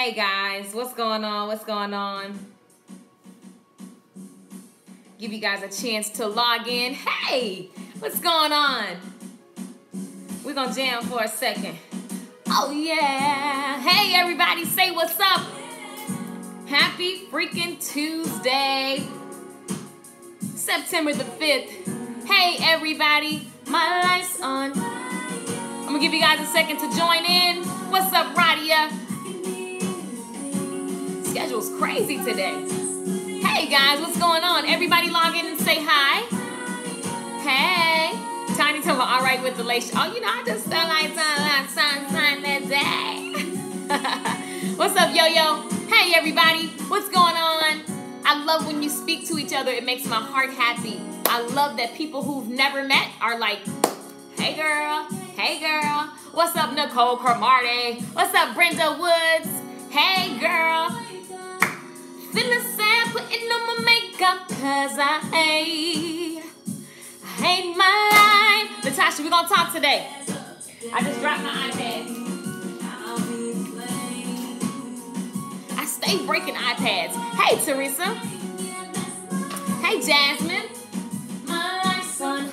Hey guys, what's going on? What's going on? Give you guys a chance to log in. Hey, what's going on? We're gonna jam for a second. Oh yeah. Hey everybody, say what's up. Happy freaking Tuesday, September the 5th. Hey everybody, my light's on. I'm gonna give you guys a second to join in. What's up, Radia? Schedule's crazy today. Hey guys, what's going on? Everybody log in and say hi. Hey. Tiny tell me all right with the lace. Oh, you know, I just felt like sunshine that day. What's up, yo-yo? Hey everybody, what's going on? I love when you speak to each other. It makes my heart happy. I love that people who've never met are like, hey girl, hey girl. What's up, Nicole Cromartie? What's up, Brenda Woods? Hey girl. Feeling sad putting on my makeup cause I hate my life. Natasha, we're gonna talk today. I just dropped my iPad. I stay breaking iPads. Hey Teresa. Hey Jasmine. My life's on.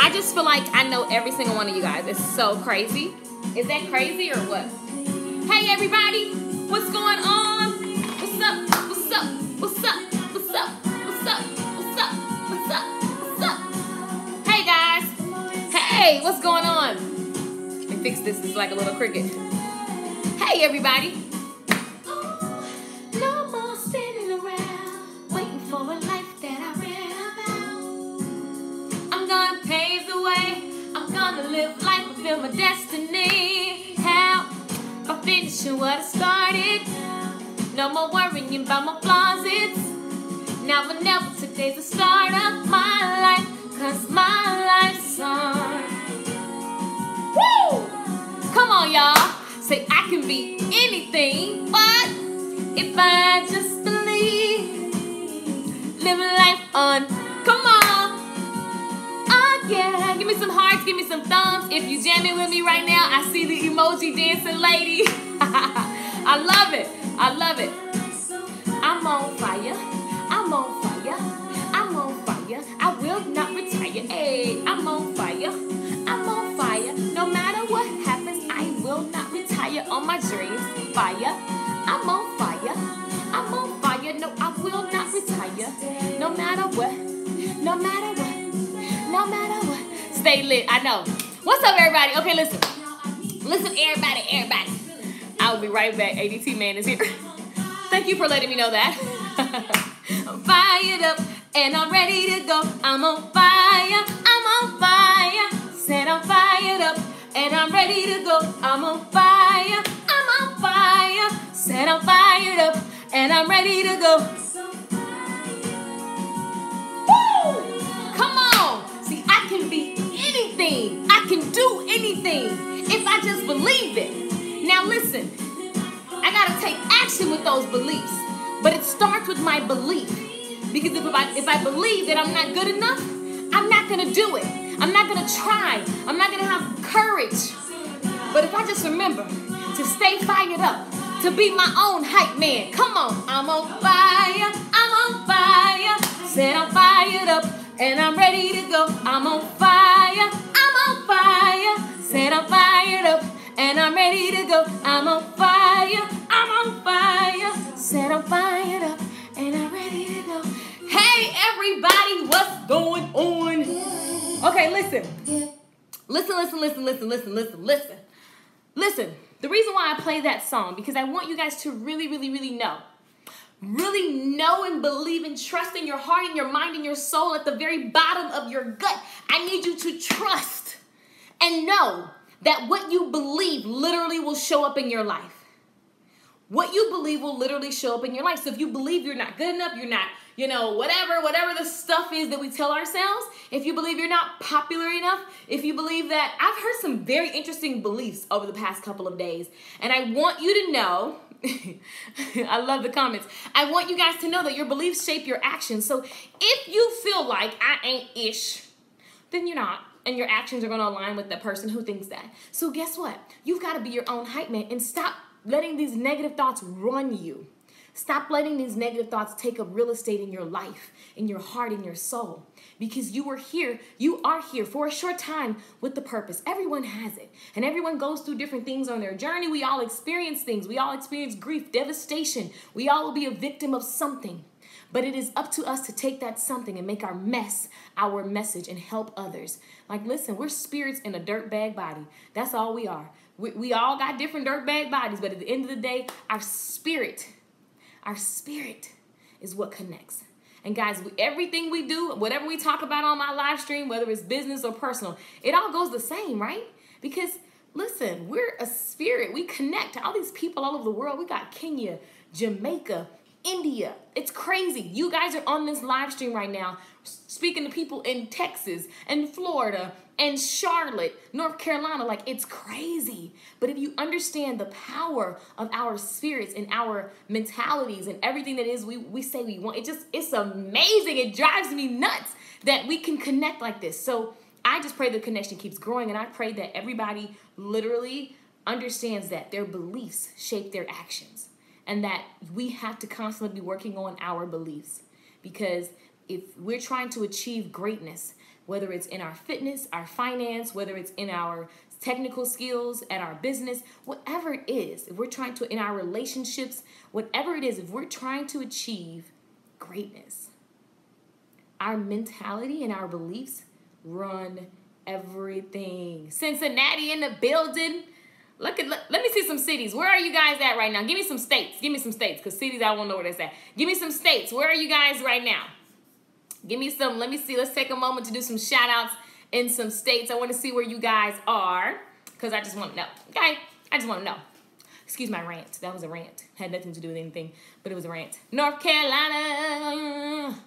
I just feel like I know every single one of you guys. It's so crazy. Is that crazy or what? Hey everybody, what's going on? What's up? What's up? What's up? What's up? What's up? What's up? What's up? What's up? Hey guys. Hey, what's going on? Let me fix this. It's like a little cricket. Hey everybody. No more standing around waiting for a life that I read about. I'm gonna pave the way. I'm gonna live life, fulfill my destiny. How? By finishing what I started. No more worrying about my flaws. It's now or never. Today's the start of my life, cause my life's on. Woo! Come on, y'all. Say I can be anything, but if I just believe, living life on. Come on. Oh yeah. Give me some hearts, give me some thumbs. If you jamming with me right now, I see the emoji dancing lady. I love it. I love it. I'm on fire. I'm on fire. I'm on fire. I will not retire. Hey, I'm on fire. I'm on fire. No matter what happens, I will not retire on my dreams. Fire. I'm on fire. I'm on fire. No, I will not retire. No matter what. No matter what. No matter what. Stay lit. I know. What's up, everybody? Okay, listen. Listen, everybody. I will be right back. ADT man is here. Thank you for letting me know that. I'm fired up and I'm ready to go. I'm on fire. I'm on fire. Said I'm fired up and I'm ready to go. I'm on fire. I'm on fire. Said I'm fired up and I'm ready to go. Woo! Come on. See, I can be anything. I can do anything if I just believe it. Now listen, I gotta take action with those beliefs, but it starts with my belief. Because if I believe that I'm not good enough, I'm not gonna do it. I'm not gonna try. I'm not gonna have courage. But if I just remember to stay fired up, to be my own hype man, come on. I'm on fire. I'm on fire. Said I'm fired up and I'm ready to go. I'm on fire. I'm on fire. Said I'm fired up. And I'm ready to go. I'm on fire. I'm on fire. Said I'm fired up. And I'm ready to go. Hey, everybody, what's going on? Okay, listen. Listen. The reason why I play that song, because I want you guys to really know. Really know and believe and trust in your heart and your mind and your soul at the very bottom of your gut. I need you to trust and know that what you believe literally will show up in your life. What you believe will literally show up in your life. So if you believe you're not good enough, you're not, whatever the stuff is that we tell ourselves, if you believe you're not popular enough, if you believe that, I've heard some very interesting beliefs over the past couple of days. And I want you to know, I love the comments. I want you guys to know that your beliefs shape your actions. So if you feel like I ain't ish, then you're not. And your actions are going to align with the person who thinks that. So guess what? You've got to be your own hype man and stop letting these negative thoughts run you. Stop letting these negative thoughts take up real estate in your life, in your heart, in your soul. Because you are here for a short time with the purpose. Everyone has it. And everyone goes through different things on their journey. We all experience things. We all experience grief, devastation. We all will be a victim of something. But it is up to us to take that something and make our mess our message and help others. Like, listen, we're spirits in a dirtbag body. That's all we are. We all got different dirtbag bodies, but at the end of the day, our spirit is what connects. And guys, everything we do, whatever we talk about on my live stream, whether it's business or personal, it all goes the same, right? Because listen, we're a spirit. We connect to all these people all over the world. We got Kenya, Jamaica, India. It's crazy. You guys are on this live stream right now speaking to people in Texas and Florida and Charlotte, North Carolina. Like, it's crazy. But if you understand the power of our spirits and our mentalities and everything that is we say we want, it's amazing. It drives me nuts that we can connect like this. So I just pray the connection keeps growing, and I pray that everybody literally understands that their beliefs shape their actions, and that we have to constantly be working on our beliefs. Because if we're trying to achieve greatness, whether it's in our fitness, our finance, whether it's in our technical skills, at our business, whatever it is, if we're trying to, in our relationships, whatever it is, if we're trying to achieve greatness, our mentality and our beliefs run everything. Cincinnati in the building. Let me see some cities. Where are you guys at right now? Give me some states. Give me some states, because cities, I won't know where that's at. Give me some states. Where are you guys right now? Give me some. Let me see. Let's take a moment to do some shout outs in some states. I want to see where you guys are, because I just want to know. Okay? I just want to know. Excuse my rant. That was a rant. Had nothing to do with anything, but it was a rant. North Carolina.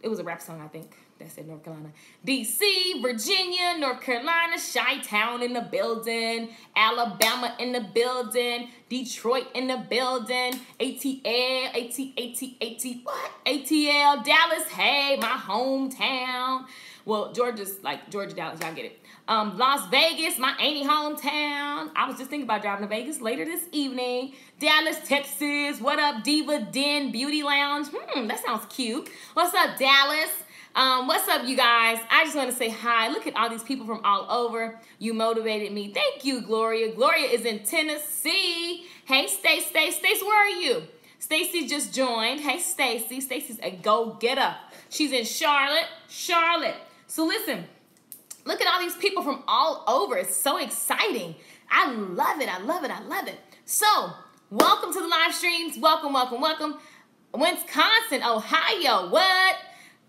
It was a rap song, I think. That said North Carolina. D.C., Virginia, North Carolina, Chi-Town in the building, Alabama in the building, Detroit in the building, ATL, Dallas, hey, my hometown. Well, Georgia, Dallas, y'all get it. Las Vegas, my auntie hometown. I was just thinking about driving to Vegas later this evening. Dallas, Texas. What up, Diva Den Beauty Lounge? That sounds cute. What's up, Dallas? What's up, you guys? I just want to say hi. Look at all these people from all over. You motivated me. Thank you, Gloria. Gloria is in Tennessee. Hey, Stacy, where are you? Stacy just joined. Hey, Stacy. Stacy's a go-getter. She's in Charlotte. So listen, look at all these people from all over. It's so exciting. I love it. So, welcome to the live streams. Welcome. Wisconsin, Ohio. What?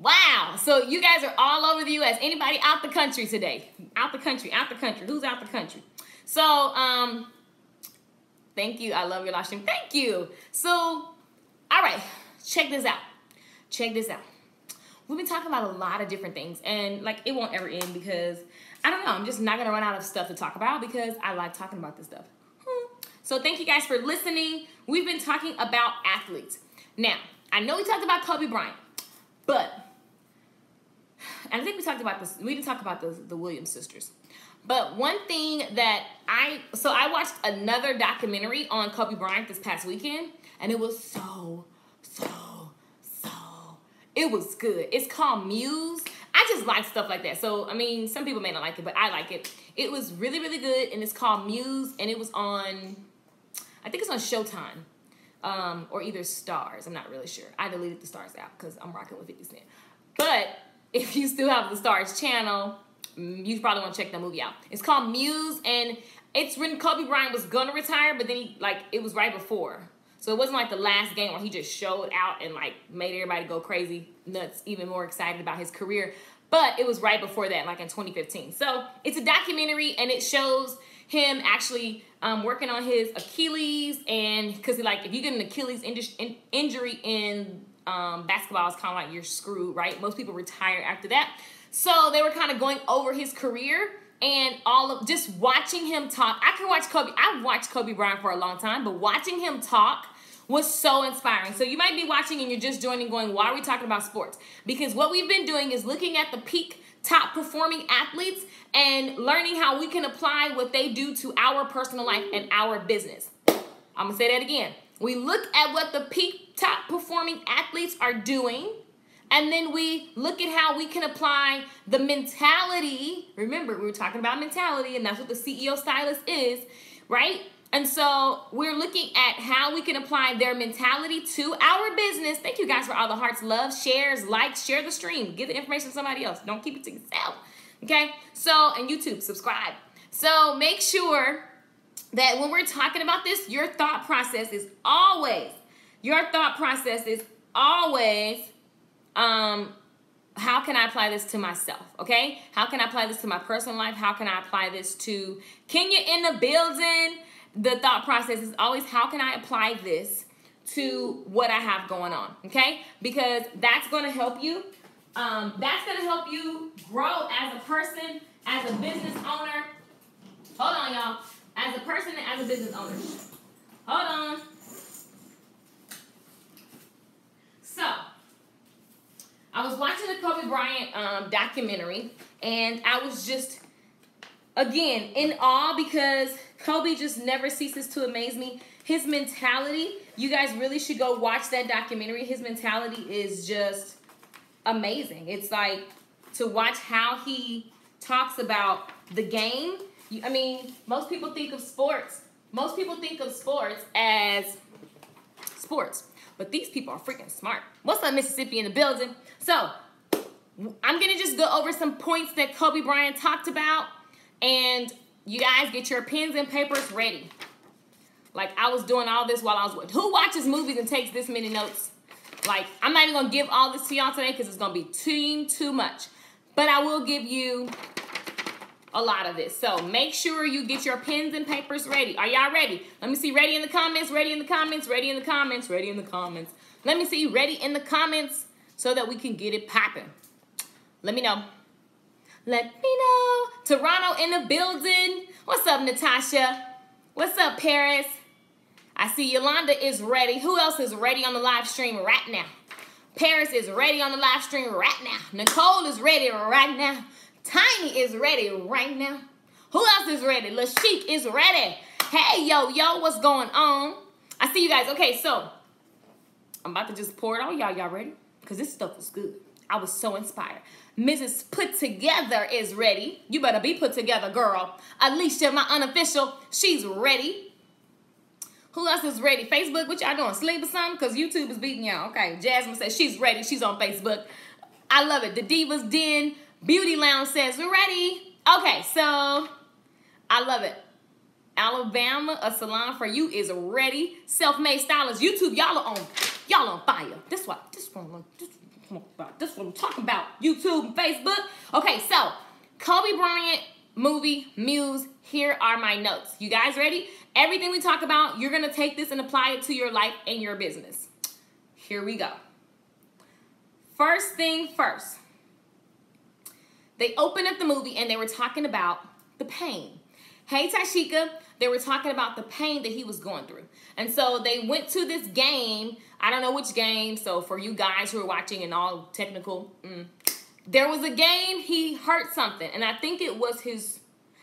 Wow. So you guys are all over the U.S. Anybody out the country today? Out the country. Who's out the country? So, thank you. I love your live stream. Thank you. So, all right. Check this out. We've been talking about a lot of different things, and like, it won't ever end, because I don't know. I'm just not going to run out of stuff to talk about, because I like talking about this stuff. So thank you guys for listening. We've been talking about athletes. Now, I know we talked about Kobe Bryant, but and I think we talked about this. We didn't talk about the Williams sisters. But one thing that I watched another documentary on Kobe Bryant this past weekend, and it was it was good. It's called Muse. I just like stuff like that. So, I mean, some people may not like it, but I like it. It was really, really good, and it's called Muse, and it was on, I think it's on Showtime, or either Stars. I'm not really sure. I deleted the Stars app because I'm rocking with 50 Cent. But if you still have the Stars channel, you probably want to check that movie out. It's called Muse, and it's when Kobe Bryant was going to retire, but then it was right before. So it wasn't like the last game where he just showed out and like made everybody go crazy, nuts, even more excited about his career. But it was right before that, like in 2015. So it's a documentary, and it shows him actually working on his Achilles, and because like if you get an Achilles injury in basketball, it's kind of like you're screwed, right? Most people retire after that. So they were kind of going over his career, and all of just watching him talk. I've watched Kobe Bryant for a long time, but watching him talk was so inspiring. So you might be watching and you're just joining going, why are we talking about sports? Because what we've been doing is looking at the peak top performing athletes and learning how we can apply what they do to our personal life and our business. I'm going to say that again. We look at what the peak top performing athletes are doing, and then we look at how we can apply the mentality. Remember, we were talking about mentality, and that's what the CEO stylist is, right? And so we're looking at how we can apply their mentality to our business. Thank you guys for all the hearts, love, shares, likes, share the stream. Give the information to somebody else. Don't keep it to yourself. Okay? So, and YouTube, subscribe. So make sure that when we're talking about this, your thought process is always, how can I apply this to myself, okay? How can I apply this to my personal life? How can I apply this to Kenya in the building? The thought process is always, how can I apply this to what I have going on, okay? Because that's going to help you. That's going to help you grow as a person, as a business owner. Hold on, y'all. As a person and as a business owner. Hold on. So, I was watching the Kobe Bryant documentary, and I was just, again, in awe because Kobe just never ceases to amaze me. His mentality, you guys really should go watch that documentary. His mentality is just amazing. It's like to watch how he talks about the game. I mean, most people think of sports. Most people think of sports as sports. But these people are freaking smart. What's up, Mississippi in the building? So, I'm going to just go over some points that Kobe Bryant talked about. And you guys get your pens and papers ready. Like, I was doing all this while I was... Who watches movies and takes this many notes? Like, I'm not even going to give all this to y'all today because it's going to be too much. But I will give you a lot of this. So make sure you get your pens and papers ready. Are y'all ready? Let me see. Ready in the comments. Ready in the comments. Ready in the comments. Ready in the comments. Let me see. Ready in the comments so that we can get it popping. Let me know. Let me know. Toronto in the building. What's up, Natasha? What's up, Paris? I see Yolanda is ready. Who else is ready on the live stream right now? Paris is ready on the live stream right now. Nicole is ready right now. Tiny is ready right now. Who else is ready? LaShique is ready. Hey, yo, what's going on? I see you guys. Okay, so I'm about to just pour it on y'all. Y'all ready? Because this stuff was good. I was so inspired. Mrs. Put Together is ready. You better be put together, girl. Alicia, my unofficial, she's ready. Who else is ready? Facebook, what y'all doing? Sleep or something? Because YouTube is beating y'all. Okay, Jasmine says she's ready. She's on Facebook. I love it. The Divas Den Beauty Lounge says we're ready. Okay, so I love it. Alabama, a salon for you is ready. Self-made stylist. YouTube, y'all are on fire. This what I'm talking about. YouTube and Facebook. Okay, so Kobe Bryant movie muse. Here are my notes. You guys ready? Everything we talk about, you're gonna take this and apply it to your life and your business. Here we go. First thing first. They opened up the movie and they were talking about the pain. Hey, Tashika, they were talking about the pain that he was going through. And so they went to this game. I don't know which game. So for you guys who are watching and all technical, there was a game. He hurt something. And I think it was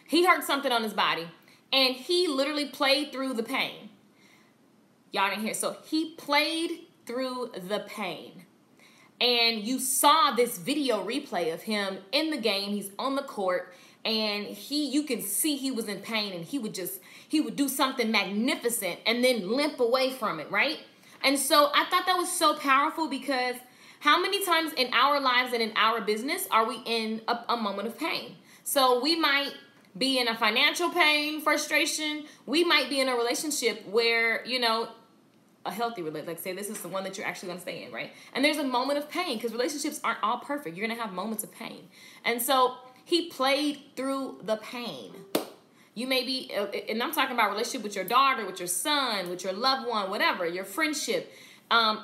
he hurt something on his body. And he literally played through the pain. Y'all didn't hear. So he played through the pain. And you saw this video replay of him in the game. He's on the court. And you can see he was in pain. And he would do something magnificent and then limp away from it, right? And so I thought that was so powerful because how many times in our lives and in our business are we in a moment of pain? So we might be in a financial pain, frustration. We might be in a relationship where, you know, a healthy relationship, like say this is the one that you're actually going to stay in, right? And there's a moment of pain because relationships aren't all perfect. You're going to have moments of pain. And so he played through the pain. You may be, and I'm talking about relationship with your daughter, with your son, with your loved one, whatever, your friendship,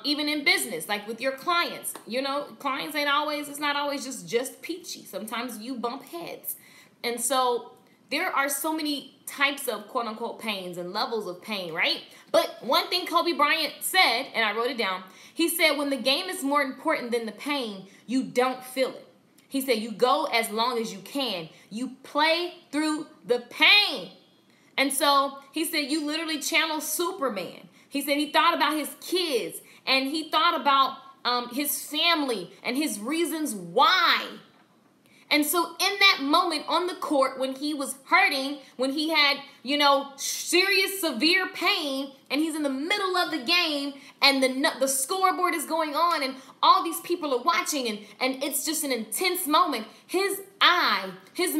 even in business, like with your clients. You know, clients it's not always just peachy. Sometimes you bump heads. And so there are so many types of quote unquote pains and levels of pain, right? But one thing Kobe Bryant said, and I wrote it down, he said, when the game is more important than the pain, you don't feel it. He said, you go as long as you can. You play through the pain. And so he said, you literally channel Superman. He said he thought about his kids and he thought about his family and his reasons why. And so in that moment on the court, when he was hurting, when he had, you know, serious, severe pain, and he's in the middle of the game, and the scoreboard is going on, and all these people are watching, and it's just an intense moment. His eye, his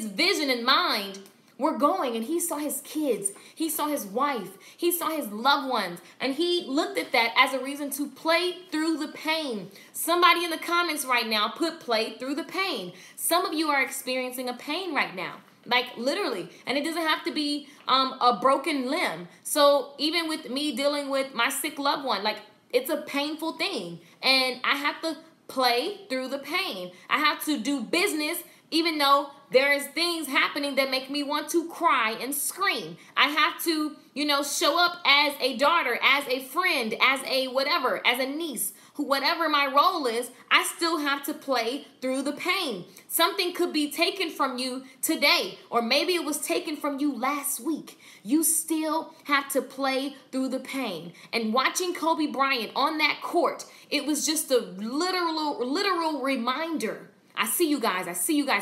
vision and mind were going, and he saw his kids, he saw his wife, he saw his loved ones, and he looked at that as a reason to play through the pain. Somebody in the comments right now put play through the pain. Some of you are experiencing a pain right now, like literally, and it doesn't have to be a broken limb. So even with me dealing with my sick loved one, like it's a painful thing, and I have to play through the pain. I have to do business even though there is things happening that make me want to cry and scream. I have to, you know, show up as a daughter, as a friend, as a whatever, as a niece, whatever my role is, I still have to play through the pain. Something could be taken from you today, or maybe it was taken from you last week. You still have to play through the pain. And watching Kobe Bryant on that court, it was just a literal reminder. I see you guys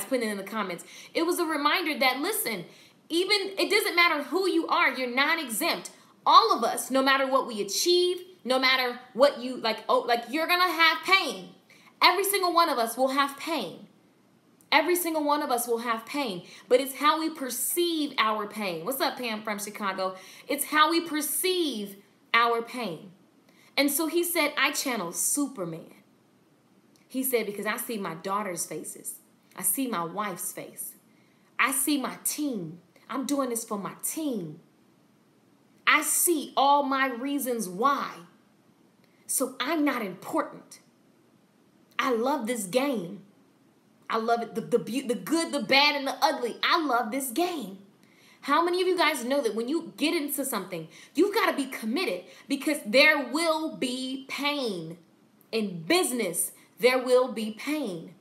putting it in the comments. It was a reminder that, listen, even it doesn't matter who you are, you're not exempt. All of us, no matter what we achieve, no matter what you you're gonna have pain. Every single one of us will have pain. Every single one of us will have pain, but it's how we perceive our pain. What's up, Pam from Chicago? It's how we perceive our pain. And so he said, I channel Superman. He said, because I see my daughter's faces. I see my wife's face. I see my team. I'm doing this for my team. I see all my reasons why. So I'm not important. I love this game. I love it. The good, the bad, and the ugly. I love this game. How many of you guys know that when you get into something, you've got to be committed, because there will be pain in business. There will be pain.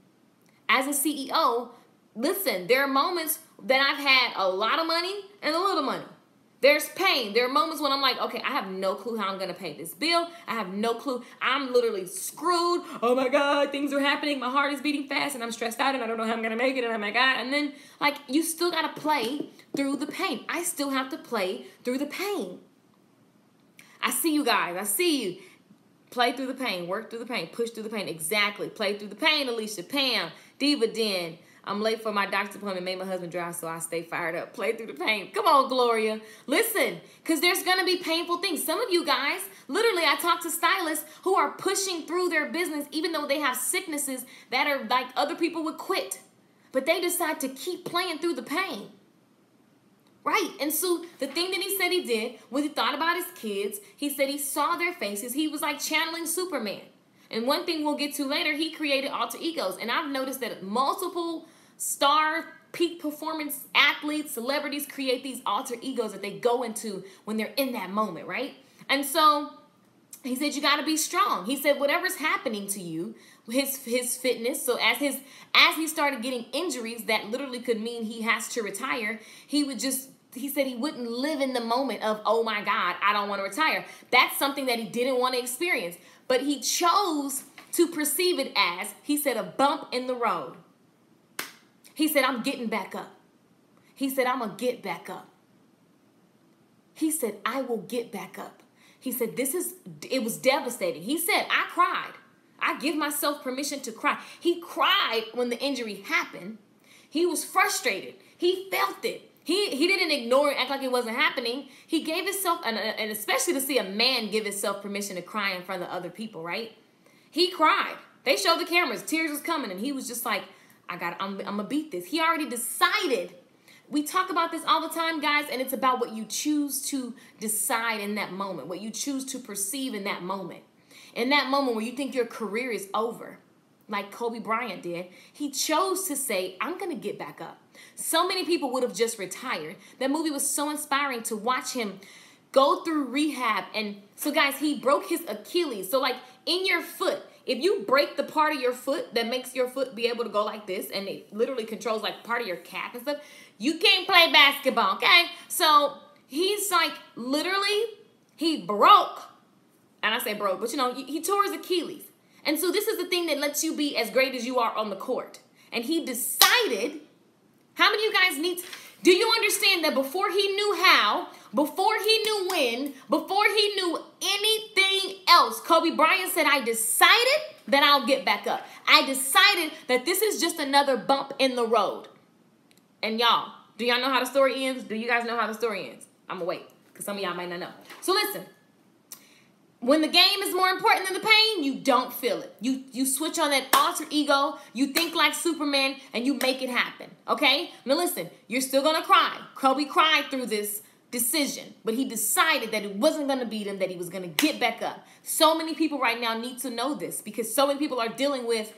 As a CEO, listen, there are moments that I've had a lot of money and a little money. There's pain. There are moments when I'm like, okay, I have no clue how I'm going to pay this bill. I have no clue. I'm literally screwed. Oh my God, things are happening. My heart is beating fast and I'm stressed out and I don't know how I'm going to make it. And oh my God. And then like, you still got to play through the pain. I still have to play through the pain. I see you guys. I see you. Play through the pain, work through the pain, push through the pain. Exactly. Play through the pain, Alicia, Pam, Diva Den. I'm late for my doctor's appointment, made my husband drive, so I stay fired up. Play through the pain. Come on, Gloria. Listen, because there's going to be painful things. Some of you guys, literally, I talk to stylists who are pushing through their business, even though they have sicknesses that are like other people would quit. But they decide to keep playing through the pain. Right. And so the thing that he said he did was he thought about his kids. He said he saw their faces. He was like channeling Superman. And one thing we'll get to later, he created alter egos. And I've noticed that multiple star peak performance athletes, celebrities create these alter egos that they go into when they're in that moment. Right. And so he said, you got to be strong. He said, whatever's happening to you, his fitness. So as he started getting injuries that literally could mean he has to retire, he said he wouldn't live in the moment of, oh my God, I don't want to retire. That's something that he didn't want to experience. But he chose to perceive it as, he said, a bump in the road. He said, I'm getting back up. He said, I'm going to get back up. He said, I will get back up. He said, it was devastating. He said, I cried. I give myself permission to cry. He cried when the injury happened. He was frustrated. He felt it. He didn't ignore it, act like it wasn't happening. He gave himself, and especially to see a man give himself permission to cry in front of other people, right? He cried. They showed the cameras. Tears was coming, and he was just like, I'm going to beat this. He already decided. We talk about this all the time, guys, and it's about what you choose to decide in that moment, what you choose to perceive in that moment. In that moment where you think your career is over, like Kobe Bryant did, he chose to say, I'm going to get back up. So many people would have just retired. That movie was so inspiring to watch him go through rehab. And so, guys, he broke his Achilles. So, like, in your foot, if you break the part of your foot that makes your foot be able to go like this, and it literally controls like part of your calf and stuff, you can't play basketball, okay? So he's like, literally, he broke, and I say broke, but you know, he tore his Achilles. And so this is the thing that lets you be as great as you are on the court. And he decided, how many of you guys need, do you understand that before he knew how, before he knew when, before he knew anything else, Kobe Bryant said, I decided that I'll get back up. I decided that this is just another bump in the road. And y'all, do y'all know how the story ends? Do you guys know how the story ends? I'm going to wait, because some of y'all might not know. So listen. When the game is more important than the pain, you don't feel it. You switch on that alter ego, you think like Superman, and you make it happen, okay? Now listen, you're still going to cry. Kobe cried through this decision, but he decided that it wasn't going to beat him, that he was going to get back up. So many people right now need to know this because so many people are dealing with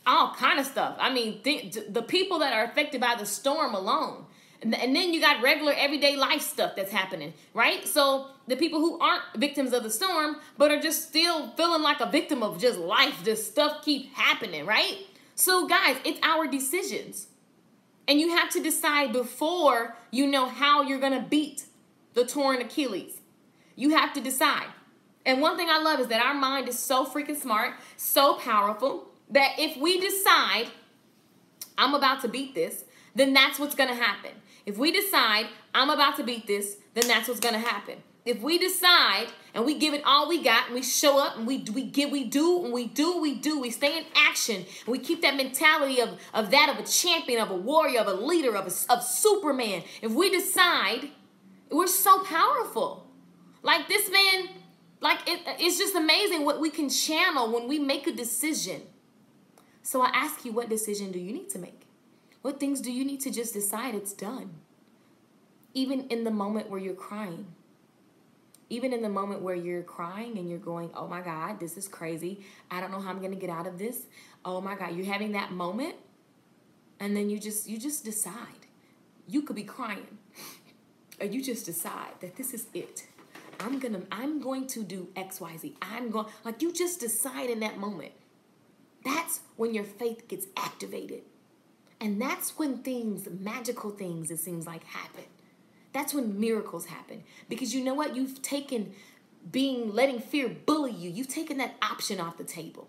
all kind of stuff. I mean, the people that are affected by the storm alone. And then you got regular everyday life stuff that's happening, right? So the people who aren't victims of the storm, but are just still feeling like a victim of just life, just stuff keep happening, right? So guys, it's our decisions. And you have to decide before you know how you're going to beat the torn Achilles. You have to decide. And one thing I love is that our mind is so freaking smart, so powerful, that if we decide, I'm about to beat this, then that's what's going to happen. If we decide, I'm about to beat this, then that's what's going to happen. If we decide and we give it all we got and we show up and we do, we stay in action and we keep that mentality of a champion, of a warrior, of a leader, of Superman. If we decide, we're so powerful. Like this man, like it's just amazing what we can channel when we make a decision. So I ask you, what decision do you need to make? What things do you need to just decide it's done? Even in the moment where you're crying. Even in the moment where you're crying and you're going, oh my God, this is crazy. I don't know how I'm going to get out of this. Oh my God, you're having that moment. And then you just decide. You could be crying. Or you just decide that this is it. I'm going to do X, Y, Z. Like you just decide in that moment. That's when your faith gets activated. And that's when things, magical things, it seems like, happen. That's when miracles happen. Because you know what? You've taken letting fear bully you. You've taken that option off the table.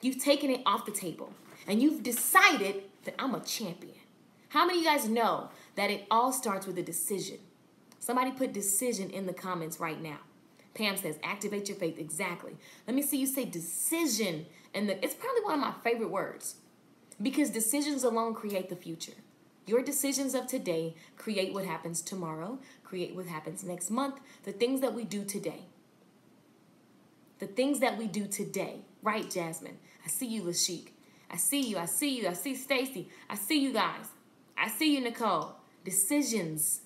You've taken it off the table. And you've decided that I'm a champion. How many of you guys know that it all starts with a decision? Somebody put decision in the comments right now. Pam says, activate your faith. Exactly. Let me see you say decision. And it's probably one of my favorite words. Because decisions alone create the future. Your decisions of today create what happens tomorrow, create what happens next month, the things that we do today. The things that we do today. Right, Jasmine? I see you, Lashik. I see you. I see you. I see Stacy. I see you guys. I see you, Nicole. Decisions.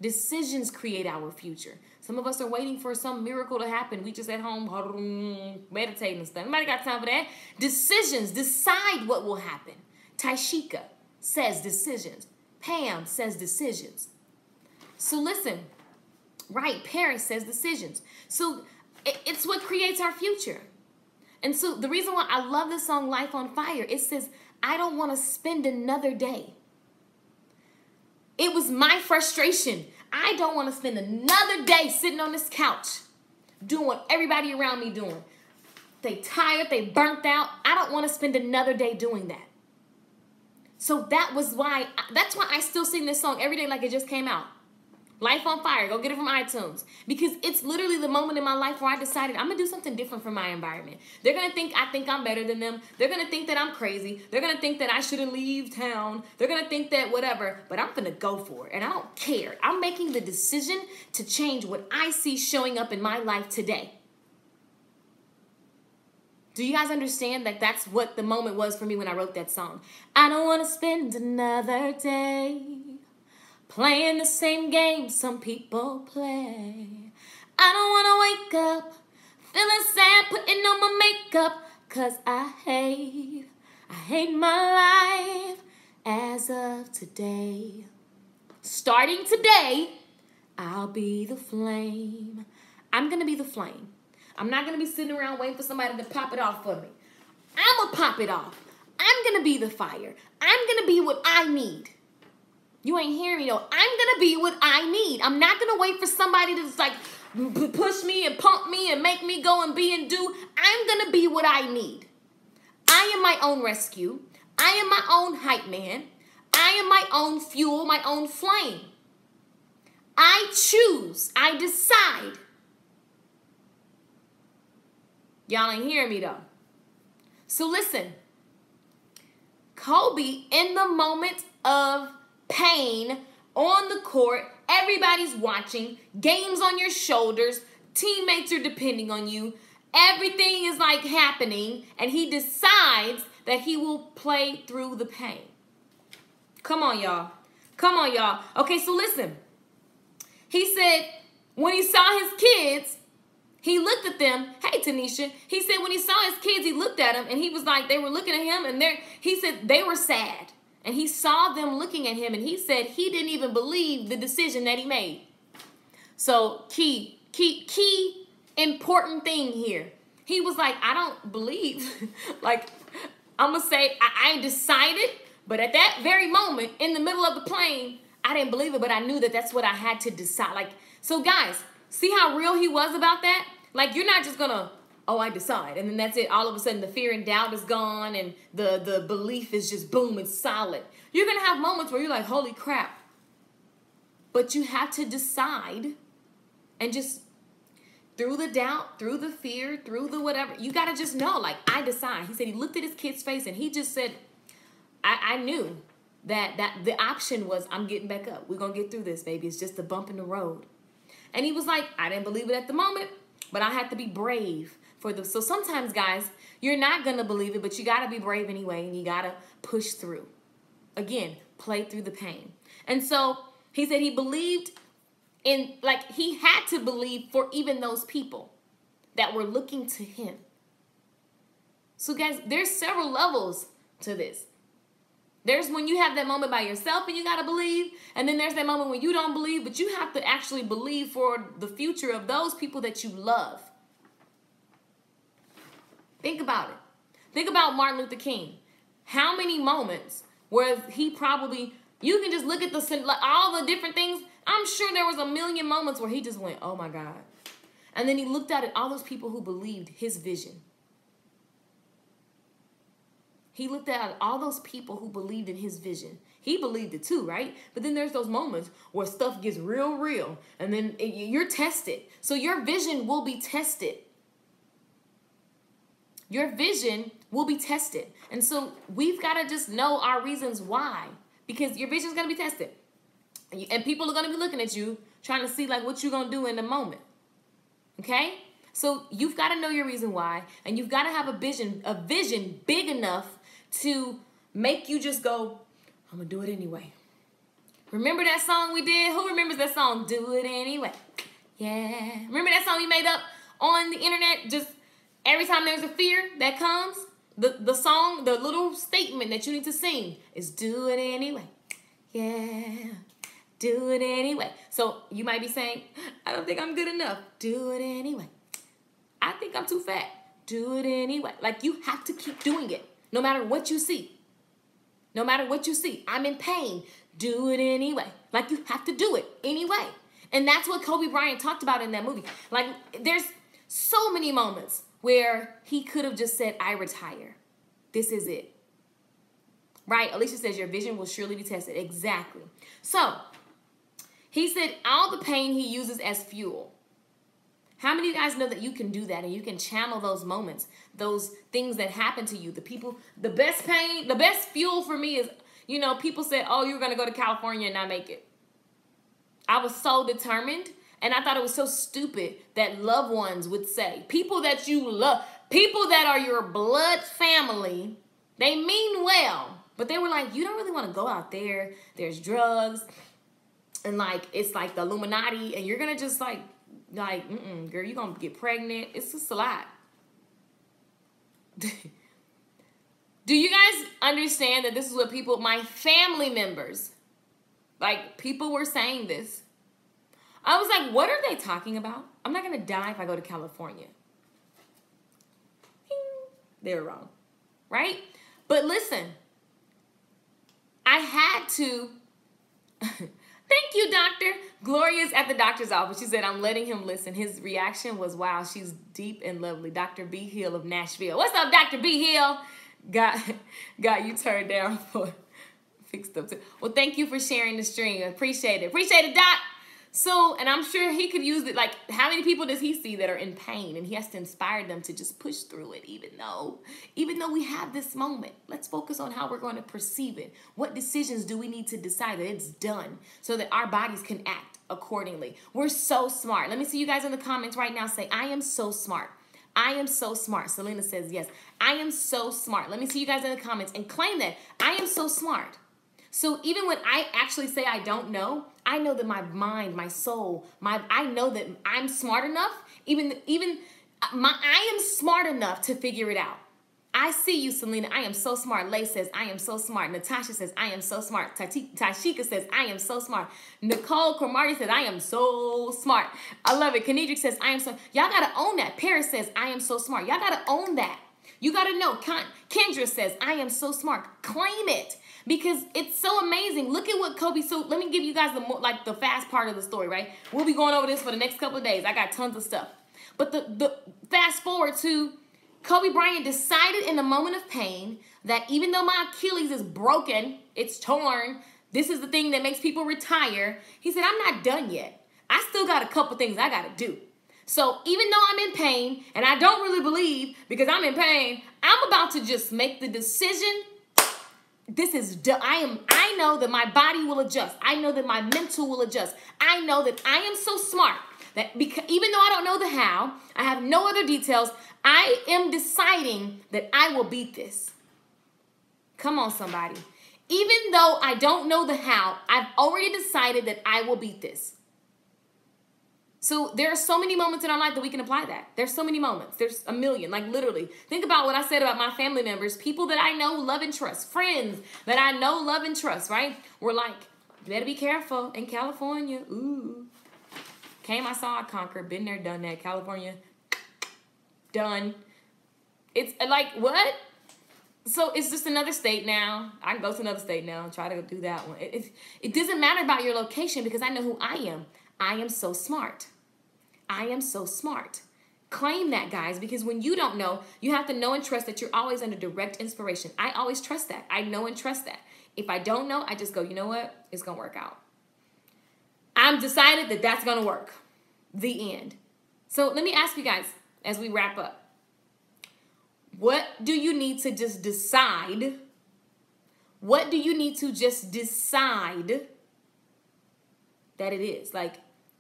Decisions create our future. Some of us are waiting for some miracle to happen. We just at home meditating and stuff. Nobody got time for that. Decisions. Decide what will happen. Taishika says decisions. Pam says decisions. So listen. Right. Paris says decisions. So it's what creates our future. And so the reason why I love this song, Life on Fire, it says, I don't want to spend another day. It was my frustration. I don't want to spend another day sitting on this couch doing what everybody around me doing. They tired, they burnt out. I don't want to spend another day doing that. So that's why I still sing this song every day like it just came out. Life on Fire. Go get it from iTunes. Because it's literally the moment in my life where I decided I'm going to do something different from my environment. They're going to think I think I'm better than them. They're going to think that I'm crazy. They're going to think that I shouldn't leave town. They're going to think that whatever. But I'm going to go for it. And I don't care. I'm making the decision to change what I see showing up in my life today. Do you guys understand that that's what the moment was for me when I wrote that song? I don't want to spend another day playing the same game some people play. I don't want to wake up feeling sad, putting on my makeup, 'cause I hate my life as of today. Starting today, I'll be the flame. I'm going to be the flame. I'm not going to be sitting around waiting for somebody to pop it off for me. I'm going to pop it off. I'm going to be the fire. I'm going to be what I need. You ain't hearing me, though. I'm going to be what I need. I'm not going to wait for somebody to just like push me and pump me and make me go and be and do. I'm going to be what I need. I am my own rescue. I am my own hype man. I am my own fuel, my own flame. I choose. I decide. Y'all ain't hearing me, though. So listen. Kobe, in the moment of pain on the court, everybody's watching, games on your shoulders, teammates are depending on you, everything is like happening, and he decides that he will play through the pain. Come on, y'all. Come on, y'all. Okay, so listen. He said when he saw his kids, he looked at them. Hey, Tanisha. He said when he saw his kids, he looked at them, and he was like, they were looking at him, and he said they were sad. And he saw them looking at him, and he said he didn't even believe the decision that he made. So key important thing here. He was like, I don't believe. Like, I'm going to say I decided, but at that very moment, in the middle of the plane, I didn't believe it, but I knew that that's what I had to decide. Like, so guys, see how real he was about that? Like, you're not just going to, oh, I decide. And then that's it. All of a sudden, the fear and doubt is gone, and the belief is just, boom, it's solid. You're going to have moments where you're like, holy crap. But you have to decide, and just through the doubt, through the fear, through the whatever, you got to just know, like, I decide. He said he looked at his kid's face, and he just said, I knew that the option was, I'm getting back up. We're going to get through this, baby. It's just a bump in the road. And he was like, I didn't believe it at the moment, but I had to be brave for them. So sometimes, guys, you're not going to believe it, but you got to be brave anyway, and you got to push through. Again, play through the pain. And so he said he believed in, like, he had to believe for even those people that were looking to him. So, guys, there's several levels to this. There's when you have that moment by yourself and you got to believe. And then there's that moment when you don't believe, but you have to actually believe for the future of those people that you love. Think about it. Think about Martin Luther King. How many moments where he probably, you can just look at all the different things. I'm sure there was a million moments where he just went, oh my God. And then he looked out at all those people who believed his vision. He looked at all those people who believed in his vision. He believed it too, right? But then there's those moments where stuff gets real, and then you're tested. So your vision will be tested. Your vision will be tested. And so we've got to just know our reasons why, because your vision is going to be tested. And people are going to be looking at you, trying to see like what you're going to do in the moment. Okay? So you've got to know your reason why, and you've got to have a vision big enough to make you just go, I'm going to do it anyway. Remember that song we did? Who remembers that song? Do it anyway. Yeah. Remember that song we made up on the internet? Just every time there's a fear that comes, the song, the little statement that you need to sing is do it anyway. Yeah. Do it anyway. So you might be saying, I don't think I'm good enough. Do it anyway. I think I'm too fat. Do it anyway. Like, you have to keep doing it. No matter what you see. No matter what you see. I'm in pain. Do it anyway. Like, you have to do it anyway. And that's what Kobe Bryant talked about in that movie. Like, there's so many moments where he could have just said, I retire. This is it. Right? Alicia says, your vision will surely be tested. Exactly. So, he said all the pain he uses as fuel. How many of you guys know that you can do that and you can channel those moments, those things that happen to you? The best pain, the best fuel for me is, you know, people said, oh, you're going to go to California and not make it. I was so determined, and I thought it was so stupid that loved ones would say, people that you love, people that are your blood family, they mean well, but they were like, you don't really want to go out there. There's drugs, and like, it's like the Illuminati, and you're going to just like, girl, you're going to get pregnant. It's just a lot. Do you guys understand that this is what people, my family members, like, people were saying this. I was like, what are they talking about? I'm not going to die if I go to California. They were wrong, right? But listen, I had to. Thank you, doctor. Gloria's at the doctor's office. She said, I'm letting him listen. His reaction was, wow, she's deep and lovely. Dr. B. Hill of Nashville. What's up, Dr. B. Hill? Got you turned down for fixed up too. Well, thank you for sharing the stream. Appreciate it. Appreciate it, Doc. So, and I'm sure he could use it. Like, how many people does he see that are in pain? And he has to inspire them to just push through it, even though we have this moment. Let's focus on how we're going to perceive it. What decisions do we need to decide that it's done so that our bodies can act accordingly? We're so smart. Let me see you guys in the comments right now say, I am so smart. I am so smart. Selena says, yes, I am so smart. Let me see you guys in the comments and claim that I am so smart. So even when I actually say I don't know, I know that my mind, my soul, I know that I'm smart enough. I am smart enough to figure it out. I see you, Selena. I am so smart. Lay says, I am so smart. Natasha says, I am so smart. Tashika says, I am so smart. Nicole Cromartie says, I am so smart. I love it. Kenedrick says, I am so. Y'all got to own that. Paris says, I am so smart. Y'all got to own that. You got to know. Kendra says, I am so smart. Claim it. Because it's so amazing. Look at what Kobe, so let me give you guys the fast part of the story, right? We'll be going over this for the next couple of days. I got tons of stuff. But the fast forward to Kobe Bryant decided in a moment of pain that even though my Achilles is broken, it's torn, this is the thing that makes people retire. He said, I'm not done yet. I still got a couple things I got to do. So even though I'm in pain and I don't really believe because I'm in pain, I'm about to just make the decision. This is done. I know that my body will adjust. I know that my mental will adjust. I know that I am so smart that because even though I don't know the how, I have no other details, I am deciding that I will beat this. Come on, somebody. Even though I don't know the how, I've already decided that I will beat this. So there are so many moments in our life that we can apply that. There's so many moments. There's a million, like literally. Think about what I said about my family members, people that I know, love, and trust, friends that I know, love, and trust, right? We're like, you better be careful in California. Ooh. Came, I saw, I conquered. Been there, done that. California, done. It's like, what? So it's just another state now. I can go to another state now and try to do that one. It doesn't matter about your location because I know who I am. I am so smart. I am so smart. Claim that, guys, because when you don't know, you have to know and trust that you're always under direct inspiration. I always trust that. I know and trust that. If I don't know, I just go, you know what? It's going to work out. I'm decided that that's going to work. The end. So let me ask you guys as we wrap up. What do you need to just decide? What do you need to just decide that it is? Like,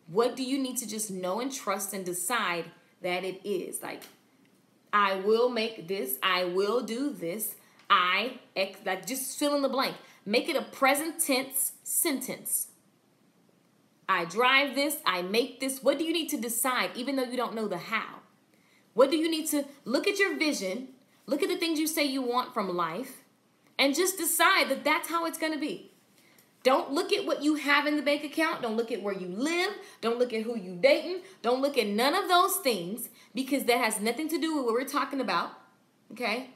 what do you need to just know and trust and decide that it is? Like, I will make this. I will do this. Like, just fill in the blank. Make it a present tense sentence. I drive this. I make this. What do you need to decide, even though you don't know the how? What do you need to look at your vision? Look at the things you say you want from life and just decide that that's how it's going to be. Don't look at what you have in the bank account. Don't look at where you live. Don't look at who you dating. Don't look at none of those things because that has nothing to do with what we're talking about, okay?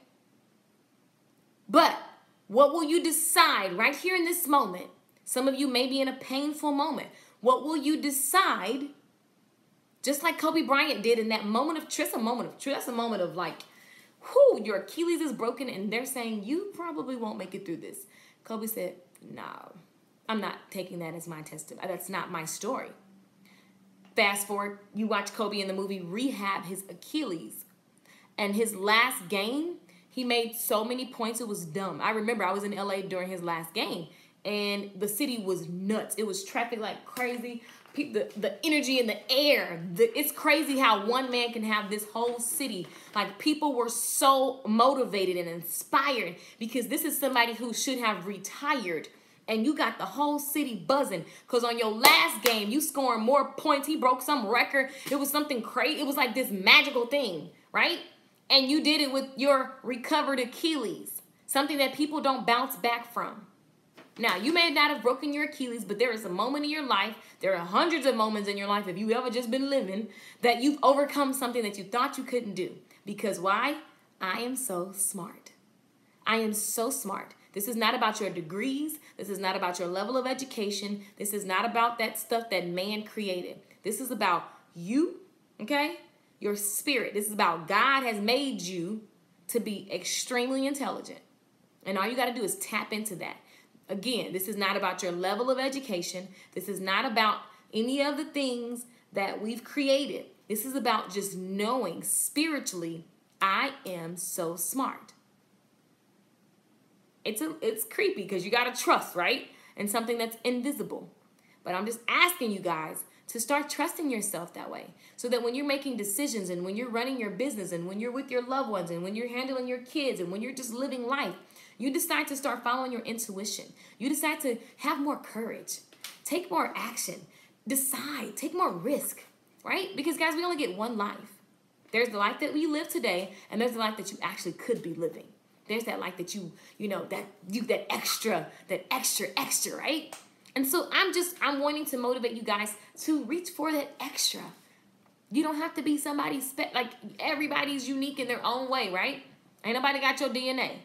But what will you decide right here in this moment? Some of you may be in a painful moment. What will you decide? Just like Kobe Bryant did in that moment of truth. That's a moment of like, whoo, your Achilles is broken and they're saying you probably won't make it through this. Kobe said, no. I'm not taking that as my testimony. That's not my story. Fast forward, you watch Kobe in the movie rehab his Achilles. And his last game, he made so many points, it was dumb. I remember I was in LA during his last game. And the city was nuts. It was traffic like crazy. The energy in the air. It's crazy how one man can have this whole city. Like, people were so motivated and inspired because this is somebody who should have retired. And you got the whole city buzzing because on your last game, you scoring more points. He broke some record. It was something crazy. It was like this magical thing, right? And you did it with your recovered Achilles, something that people don't bounce back from. Now, you may not have broken your Achilles, but there is a moment in your life, there are hundreds of moments in your life, if you've ever just been living, that you've overcome something that you thought you couldn't do. Because why? I am so smart. I am so smart. This is not about your degrees. This is not about your level of education. This is not about that stuff that man created. This is about you, okay? Your spirit. This is about God has made you to be extremely intelligent. And all you got to do is tap into that. Again, this is not about your level of education. This is not about any of the things that we've created. This is about just knowing spiritually, I am so smart. It's creepy because you got to trust, right? In something that's invisible. But I'm just asking you guys to start trusting yourself that way, so that when you're making decisions and when you're running your business and when you're with your loved ones and when you're handling your kids and when you're just living life, you decide to start following your intuition. You decide to have more courage, take more action, decide, take more risk, right? Because guys, we only get one life. There's the life that we live today, and there's the life that you actually could be living. There's that life that that extra, right? And so I'm wanting to motivate you guys to reach for that extra. You don't have to be somebody, like everybody's unique in their own way, right? Ain't nobody got your DNA.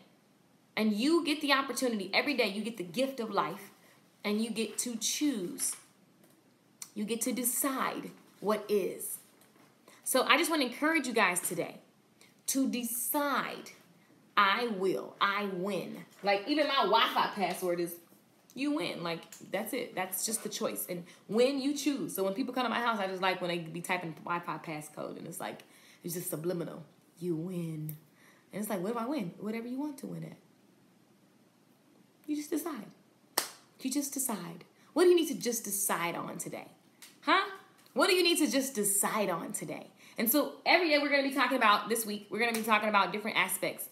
And you get the opportunity every day. You get the gift of life, and you get to choose. You get to decide what is. So I just want to encourage you guys today to decide, I will, I win. Like even my Wi-Fi password is, you win. Like that's it. That's just the choice. And when you choose. So when people come to my house, I just like when they be typing Wi-Fi passcode, and it's just subliminal. You win. And it's like, what do I win? Whatever you want to win at. You just decide. You just decide. What do you need to just decide on today? Huh? What do you need to just decide on today? And so every day we're going to be talking about, this week, we're going to be talking about different aspects.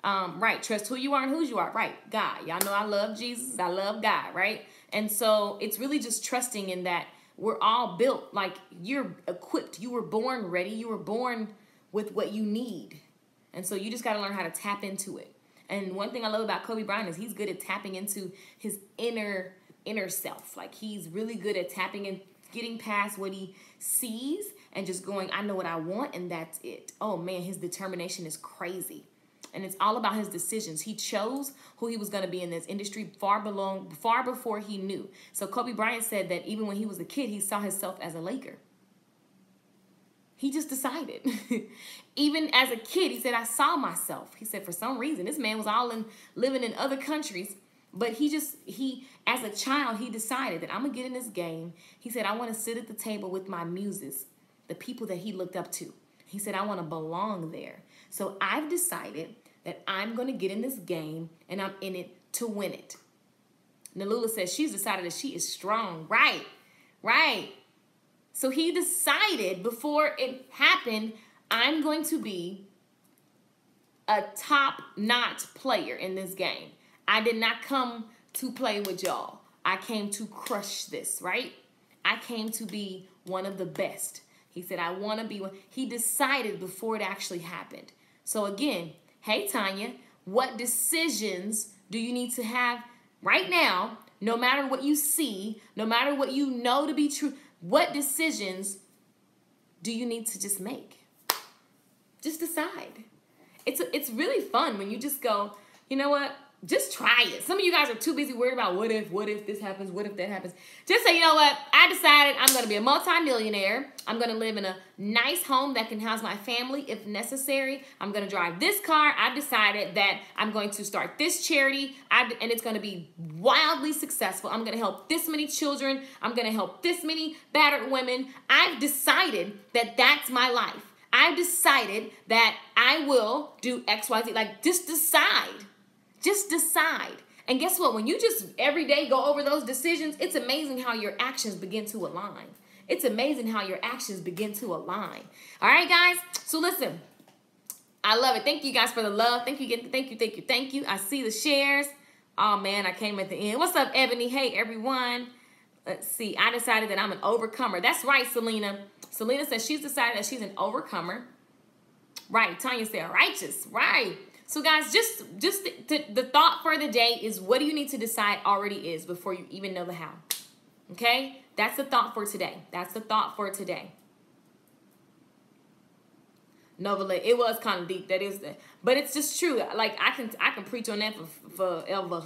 Right, trust who you are and whose you are. Right, God. Y'all know I love Jesus. I love God, right? And so it's really just trusting in that we're all built, like you're equipped. You were born ready. You were born with what you need. And so you just got to learn how to tap into it. And one thing I love about Kobe Bryant is he's good at tapping into his inner self. Like he's really good at tapping in, getting past what he sees and just going, I know what I want, and that's it. Oh man, his determination is crazy. And it's all about his decisions. He chose who he was going to be in this industry far before he knew. So Kobe Bryant said that even when he was a kid, he saw himself as a Laker. He just decided. Even as a kid, he said, I saw myself. He said, for some reason, this man was living in other countries. But as a child, he decided that I'm going to get in this game. He said, I want to sit at the table with my muses, the people that he looked up to. He said, I want to belong there. So I've decided that I'm going to get in this game, and I'm in it to win it. Nalula says she's decided that she is strong. Right. So he decided before it happened, I'm going to be a top-notch player in this game. I did not come to play with y'all. I came to crush this, right? I came to be one of the best. He said, I want to be one. He decided before it actually happened. So again, hey, Tanya, what decisions do you need to have right now, no matter what you see, no matter what you know to be true? What decisions do you need to just make? Just decide. It's really fun when you just go, you know what? Just try it. Some of you guys are too busy worried about what if this happens, what if that happens. Just say, you know what? I decided I'm going to be a multi-millionaire. I'm going to live in a nice home that can house my family if necessary. I'm going to drive this car. I've decided that I'm going to start this charity, and it's going to be wildly successful. I'm going to help this many children. I'm going to help this many battered women. I've decided that that's my life. I've decided that I will do X, Y, Z. Like, just decide. Just decide. And guess what? When you just every day go over those decisions, it's amazing how your actions begin to align. It's amazing how your actions begin to align. All right, guys? So listen, I love it. Thank you guys for the love. Thank you. I see the shares. Oh, man, I came at the end. What's up, Ebony? Hey, everyone. Let's see. I decided that I'm an overcomer. That's right, Selena. Selena says she's decided that she's an overcomer. Right. Tanya said righteous. Right. So guys, just the thought for the day is, what do you need to decide already is before you even know the how? Okay? That's the thought for today. That's the thought for today. Nova, it was kind of deep. That is, but it's just true. Like I can preach on that for forever.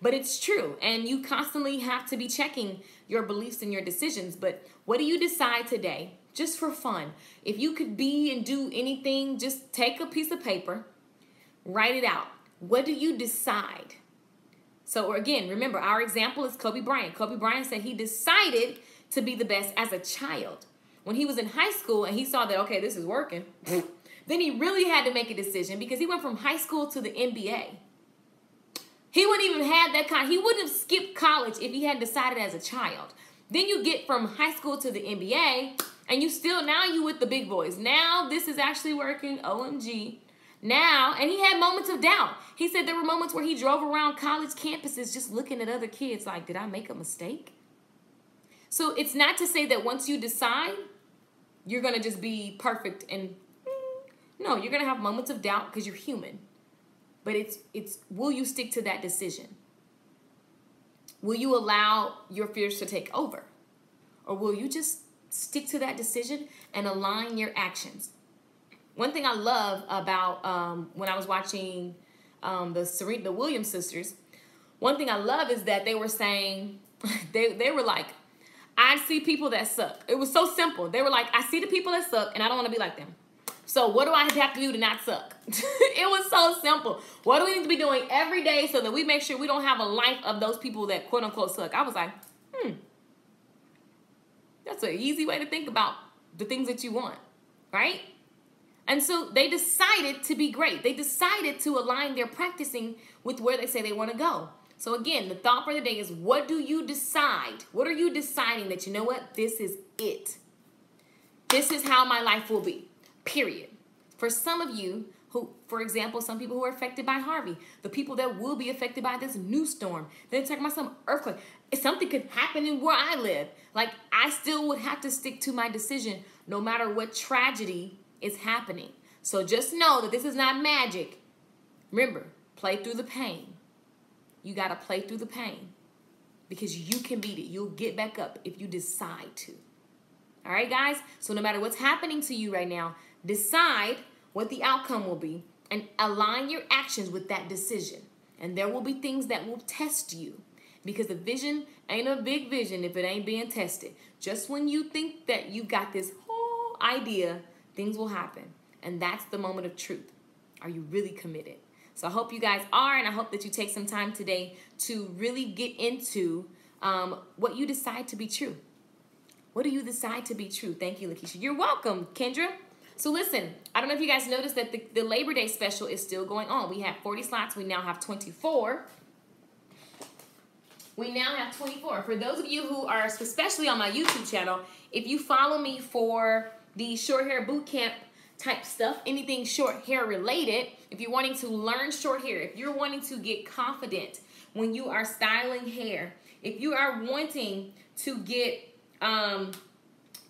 But it's true, and you constantly have to be checking your beliefs and your decisions. But what do you decide today, just for fun? If you could be and do anything, just take a piece of paper, write it out. What do you decide? So again, remember, our example is Kobe Bryant. Kobe Bryant said he decided to be the best as a child. When he was in high school and he saw that, okay, this is working, then he really had to make a decision because he went from high school to the NBA. He wouldn't even have that he wouldn't have skipped college if he had decided as a child. Then you get from high school to the NBA, and now you with the big boys. Now this is actually working, OMG. Now, and he had moments of doubt. He said there were moments where he drove around college campuses just looking at other kids like, did I make a mistake? So it's not to say that once you decide, you're going to just be perfect. And no, you're going to have moments of doubt because you're human. But it's will you stick to that decision? Will you allow your fears to take over? Or will you just stick to that decision and align your actions? One thing I love about when I was watching the Williams sisters, one thing I love is that they were saying, they were like, I see people that suck. It was so simple. They were like, I see the people that suck and I don't want to be like them. So what do I have to do to not suck? It was so simple. What do we need to be doing every day so that we make sure we don't have a life of those people that quote unquote suck? I was like, that's an easy way to think about the things that you want, right? And so they decided to be great. They decided to align their practicing with where they say they want to go. So again, the thought for the day is, what do you decide? What are you deciding that, you know what, this is it? This is how my life will be. Period. For some of you who, for example, some people who are affected by Harvey, the people that will be affected by this new storm, they're talking about some earthquake. If something could happen in where I live, like I still would have to stick to my decision no matter what tragedy is happening. So just know that this is not magic. Remember, play through the pain. You got to play through the pain because you can beat it. You'll get back up if you decide to. All right, guys? So no matter what's happening to you right now, decide what the outcome will be and align your actions with that decision. And there will be things that will test you because the vision ain't a big vision if it ain't being tested. Just when you think that you got this whole idea, things will happen. And that's the moment of truth. Are you really committed? So I hope you guys are, and I hope that you take some time today to really get into what you decide to be true. What do you decide to be true? Thank you, Lakeisha. You're welcome, Kendra. So listen, I don't know if you guys noticed that the Labor Day special is still going on. We have 40 slots. We now have 24. We now have 24. For those of you who are, especially on my YouTube channel, if you follow me for the short hair boot camp type stuff, anything short hair related, if you're wanting to learn short hair, if you're wanting to get confident when you are styling hair, if you are wanting to get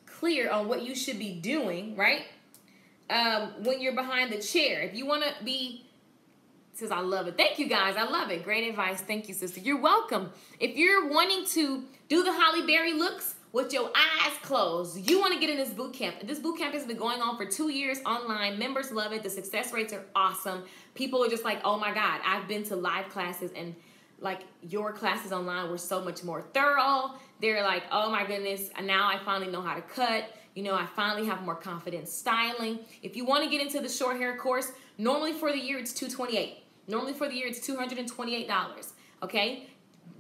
clear on what you should be doing, right? When you're behind the chair, if you want to be, says I love it. Thank you guys. I love it. Great advice. Thank you, sister. You're welcome. If you're wanting to do the Holly Berry looks with your eyes closed, you want to get in this boot camp. This boot camp has been going on for 2 years online. Members love it. The success rates are awesome. People are just like, oh my God, I've been to live classes and like your classes online were so much more thorough. They're like, oh my goodness, now I finally know how to cut. You know, I finally have more confidence styling. If you want to get into the short hair course, normally for the year it's $228. Normally for the year it's $228, okay?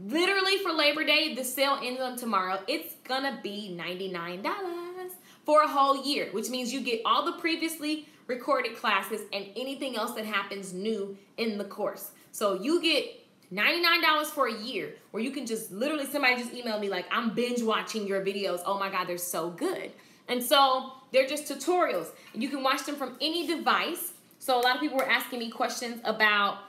Literally for Labor Day, the sale ends on tomorrow. It's gonna be $99 for a whole year, which means you get all the previously recorded classes and anything else that happens new in the course. So you get $99 for a year where you can just literally, somebody just emailed me like, I'm binge watching your videos. Oh my God, they're so good. And so they're just tutorials. You can watch them from any device. So a lot of people were asking me questions about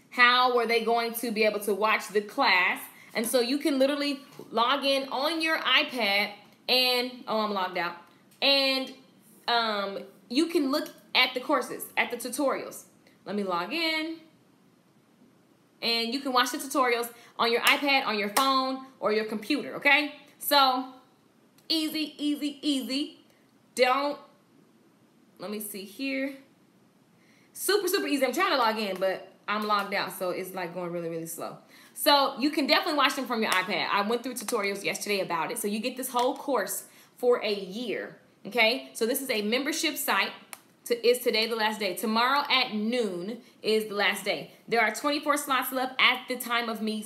how were they going to be able to watch the class. And so you can literally log in on your iPad and, oh, I'm logged out. And you can look at the courses, at the tutorials. Let me log in. And you can watch the tutorials on your iPad, on your phone, or your computer, okay? So, easy, easy, easy. Don't let me see here. Super, super easy. I'm trying to log in, but I'm logged out, so it's like going really, really slow. So you can definitely watch them from your iPad. I went through tutorials yesterday about it. So you get this whole course for a year, okay? So this is a membership site. Is today the last day? Tomorrow at noon is the last day. There are 24 slots left at the time of me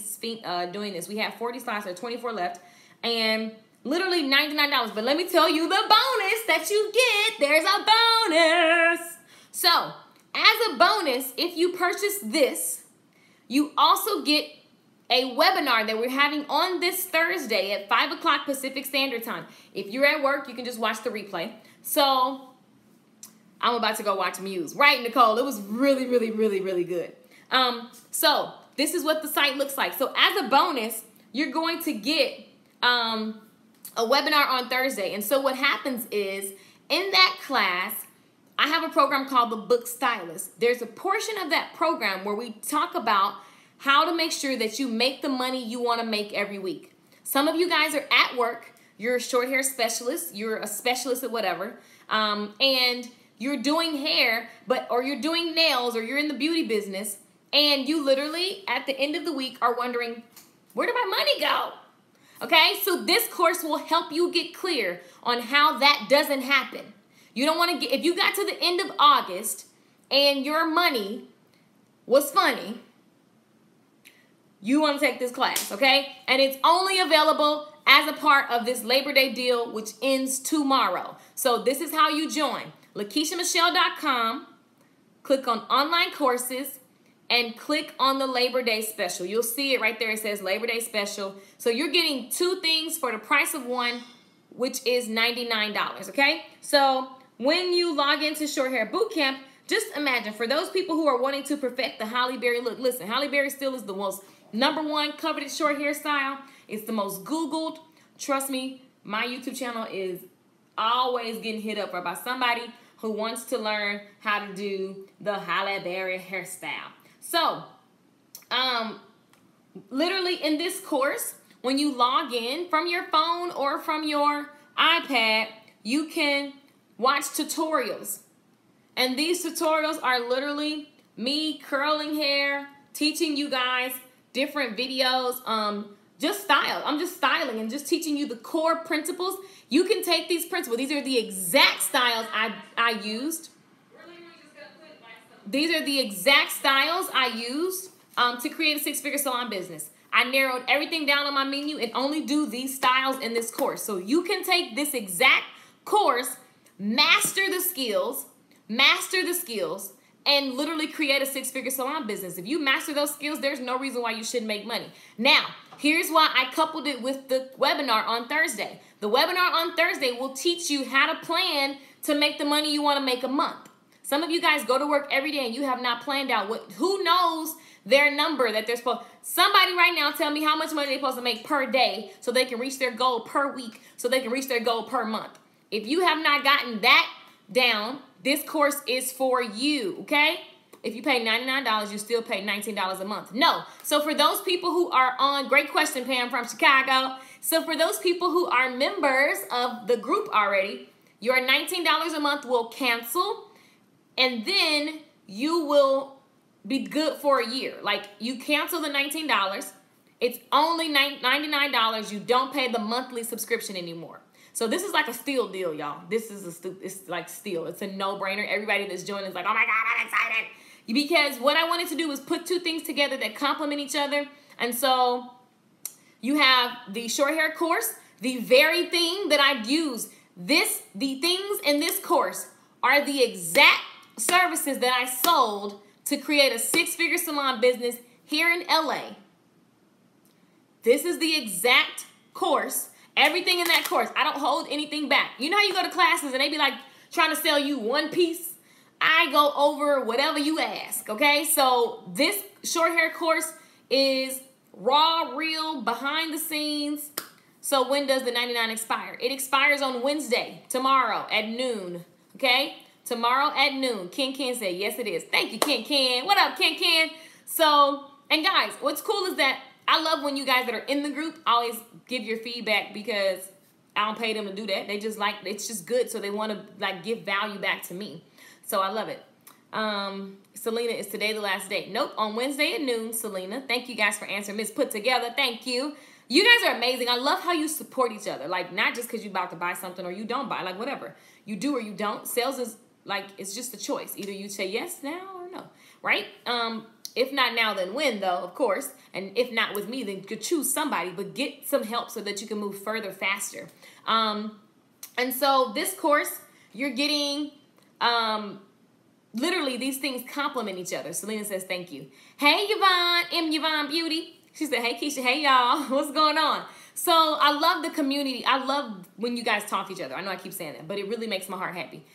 doing this. We have 40 slots, there are 24 left, and literally $99. But let me tell you the bonus that you get. There's a bonus. So as a bonus, if you purchase this, you also get a webinar that we're having on this Thursday at 5 o'clock Pacific Standard Time. If you're at work, you can just watch the replay. So I'm about to go watch Muse. Right, Nicole? It was really, really, really, really good. So this is what the site looks like. So as a bonus, you're going to get a webinar on Thursday. And so what happens is, in that class, I have a program called the Book Stylist. There's a portion of that program where we talk about how to make sure that you make the money you want to make every week. Some of you guys are at work. You're a short hair specialist. You're a specialist at whatever. And you're doing hair, or you're doing nails, or you're in the beauty business, and you literally, at the end of the week, are wondering, where did my money go? Okay, so this course will help you get clear on how that doesn't happen. You don't want to get, if you got to the end of August and your money was funny, you want to take this class, okay? And it's only available as a part of this Labor Day deal, which ends tomorrow. So this is how you join. LakeishaMichelle.com, click on online courses, and click on the Labor Day special. You'll see it right there. It says Labor Day special. So you're getting two things for the price of one, which is $99, okay? So when you log into Short Hair Bootcamp, just imagine, for those people who are wanting to perfect the Halle Berry look, listen, Halle Berry still is the most #1 coveted short hair style. It's the most Googled. Trust me, my YouTube channel is always getting hit up by somebody who wants to learn how to do the Halle Berry hairstyle. So, literally in this course, when you log in from your phone or from your iPad, you can watch tutorials. And these tutorials are literally me curling hair, teaching you guys different videos, just style. I'm just styling and just teaching you the core principles. You can take these principles. These are the exact styles I used. These are the exact styles I used to create a six-figure salon business. I narrowed everything down on my menu and only do these styles in this course. So you can take this exact course, master the skills, and literally create a six-figure salon business. If you master those skills, there's no reason why you shouldn't make money. Now, here's why I coupled it with the webinar on Thursday. The webinar on Thursday will teach you how to plan to make the money you want to make a month. Some of you guys go to work every day and you have not planned out who knows their number that they're supposed. Somebody right now tell me how much money they're supposed to make per day so they can reach their goal per week, so they can reach their goal per month. If you have not gotten that down, this course is for you, okay? If you pay $99, you still pay $19 a month. No. So for those people who are on, great question, Pam from Chicago. So for those people who are members of the group already, your $19 a month will cancel, and then you will be good for a year. Like, you cancel the $19. It's only $99. You don't pay the monthly subscription anymore. So this is like a steal deal, y'all. This is it's like steal. It's a no-brainer. Everybody that's joining is like, oh my God, I'm excited. Because what I wanted to do was put two things together that complement each other. And so you have the short hair course, the very thing that I've used. The things in this course are the exact services that I sold to create a six-figure salon business here in LA. This is the exact course. Everything in that course. I don't hold anything back. You know how you go to classes and they be like trying to sell you one piece? I go over whatever you ask, okay? So this short hair course is raw, real, behind the scenes. So when does the $99 expire? It expires on Wednesday, tomorrow at noon, okay? Tomorrow at noon. Ken said, yes, it is. Thank you, Ken. What up, Ken? So, and guys, what's cool is that I love when you guys that are in the group always give your feedback, because I don't pay them to do that. They just like, it's just good. So they want to like give value back to me. So I love it. Selena, is today the last day? Nope, on Wednesday at noon, Selena. Thank you guys for answering. Miss Put Together, thank you. You guys are amazing. I love how you support each other. Like, not just because you're about to buy something or you don't buy, like whatever. You do or you don't. Sales is like, it's just a choice. Either you say yes now or no, right? If not now, then when, though, of course. And if not with me, then you could choose somebody, but get some help so that you can move further faster. And so this course, you're getting, literally, these things complement each other. Selena says, thank you. Hey, Yvonne, Yvonne Beauty. She said, hey, Keisha, hey, y'all. What's going on? So I love the community. I love when you guys talk to each other. I know I keep saying that, but it really makes my heart happy.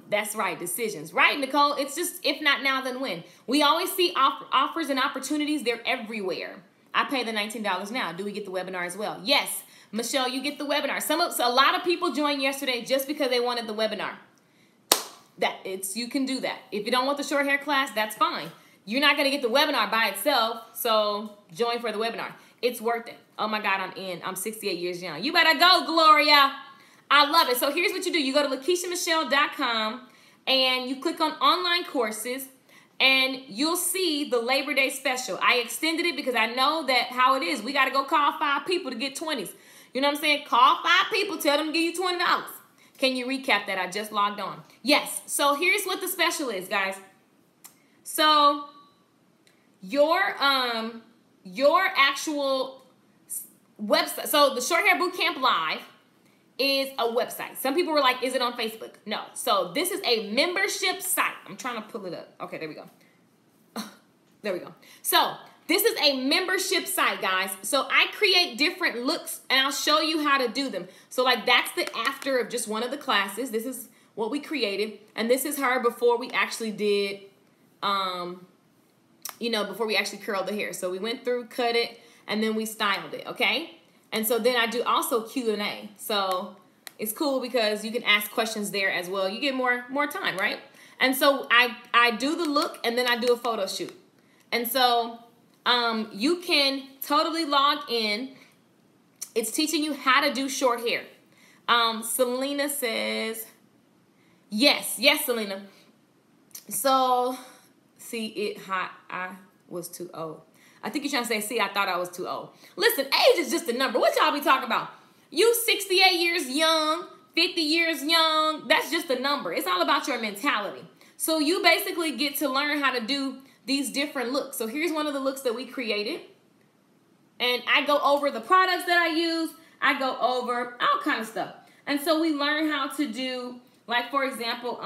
That's right, decisions. Right, Nicole? It's just, if not now, then when? We always see offers and opportunities. They're everywhere. I pay the $19 now. Do we get the webinar as well? Yes. Michelle, you get the webinar. So a lot of people joined yesterday just because they wanted the webinar. You can do that. If you don't want the short hair class, that's fine. You're not going to get the webinar by itself, so join for the webinar. It's worth it. Oh my God, I'm in. I'm 68 years young. You better go, Gloria. I love it. So here's what you do. You go to LakeishaMichelle.com and you click on online courses and you'll see the Labor Day special. I extended it because I know that how it is. We got to go call 5 people to get 20s. You know what I'm saying? Call 5 people. Tell them to give you $20. Can you recap that? I just logged on. Yes. So here's what the special is, guys. So your actual website. So the Short Hair Bootcamp Live is a website. Some people were like, is it on Facebook? No. So this is a membership site. I'm trying to pull it up. Okay, there we go. There we go. So this is a membership site, guys. So I create different looks and I'll show you how to do them. So like that's the after of just one of the classes. This is what we created. And this is her before we actually did, before we actually curled the hair. So we went through, cut it, and then we styled it, okay? And so then I do also Q&A. So it's cool because you can ask questions there as well. You get more time, right? And so I do the look and then I do a photo shoot. And so you can totally log in. It's teaching you how to do short hair. Selena says, yes, Selena. So, see it hot, I was too old. I think you're trying to say, see, I thought I was too old. Listen, age is just a number. What y'all be talking about? You 68 years young, 50 years young, that's just a number. It's all about your mentality. So you basically get to learn how to do these different looks. So here's one of the looks that we created. And I go over the products that I use. I go over all kind of stuff. And so we learn how to do, like, for example,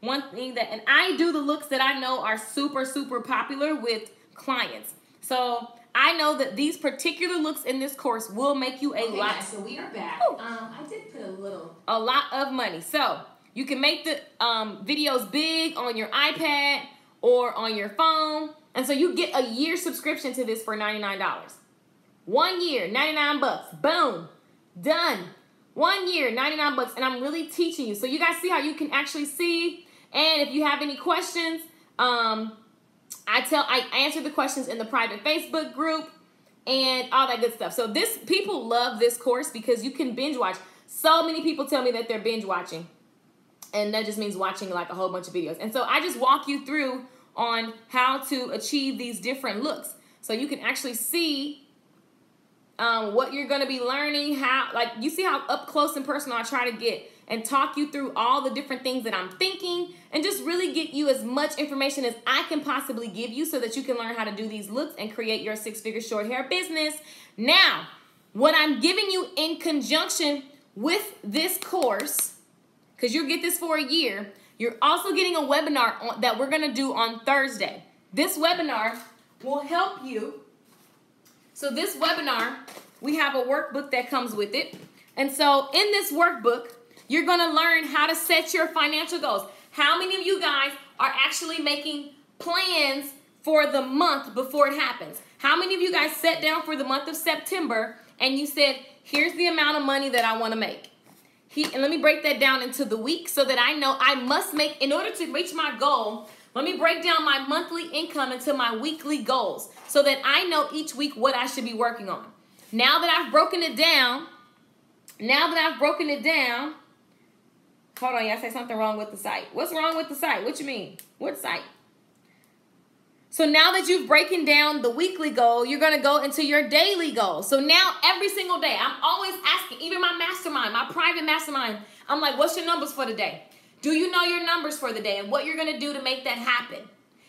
one thing that, and I do the looks that I know are super, super popular with clients. So I know that these particular looks in this course will make you a lot. Guys, so we are back. I did put a lot of money. So you can make the videos big on your iPad or on your phone. And so you get a year subscription to this for $99. 1 year, 99 bucks. Boom. Done. 1 year, 99 bucks. And I'm really teaching you. So you guys see how you can actually see. And if you have any questions, I answer the questions in the private Facebook group and all that good stuff. So people love this course because you can binge watch. So many people tell me that they're binge watching. And that just means watching like a whole bunch of videos. And so I just walk you through on how to achieve these different looks. So you can actually see what you're going to be learning, how, like, you see how up close and personal I try to get and talk you through all the different things that I'm thinking and just really get you as much information as I can possibly give you so that you can learn how to do these looks and create your six-figure short hair business. Now, what I'm giving you in conjunction with this course, because you'll get this for a year, you're also getting a webinar that we're going to do on Thursday. This webinar will help you. So this webinar, we have a workbook that comes with it. And so in this workbook, you're going to learn how to set your financial goals. How many of you guys are actually making plans for the month before it happens? How many of you guys sat down for the month of September and you said, here's the amount of money that I want to make? And let me break that down into the week so that I know I must make, in order to reach my goal, let me break down my monthly income into my weekly goals so that I know each week what I should be working on. Now that I've broken it down, now that I've broken it down, hold on, y'all say something wrong with the site. What's wrong with the site? What you mean? What site? So now that you've broken down the weekly goal, you're going to go into your daily goal. So now every single day, I'm always asking, even my mastermind, my private mastermind, I'm like, what's your numbers for the day? Do you know your numbers for the day and what you're going to do to make that happen?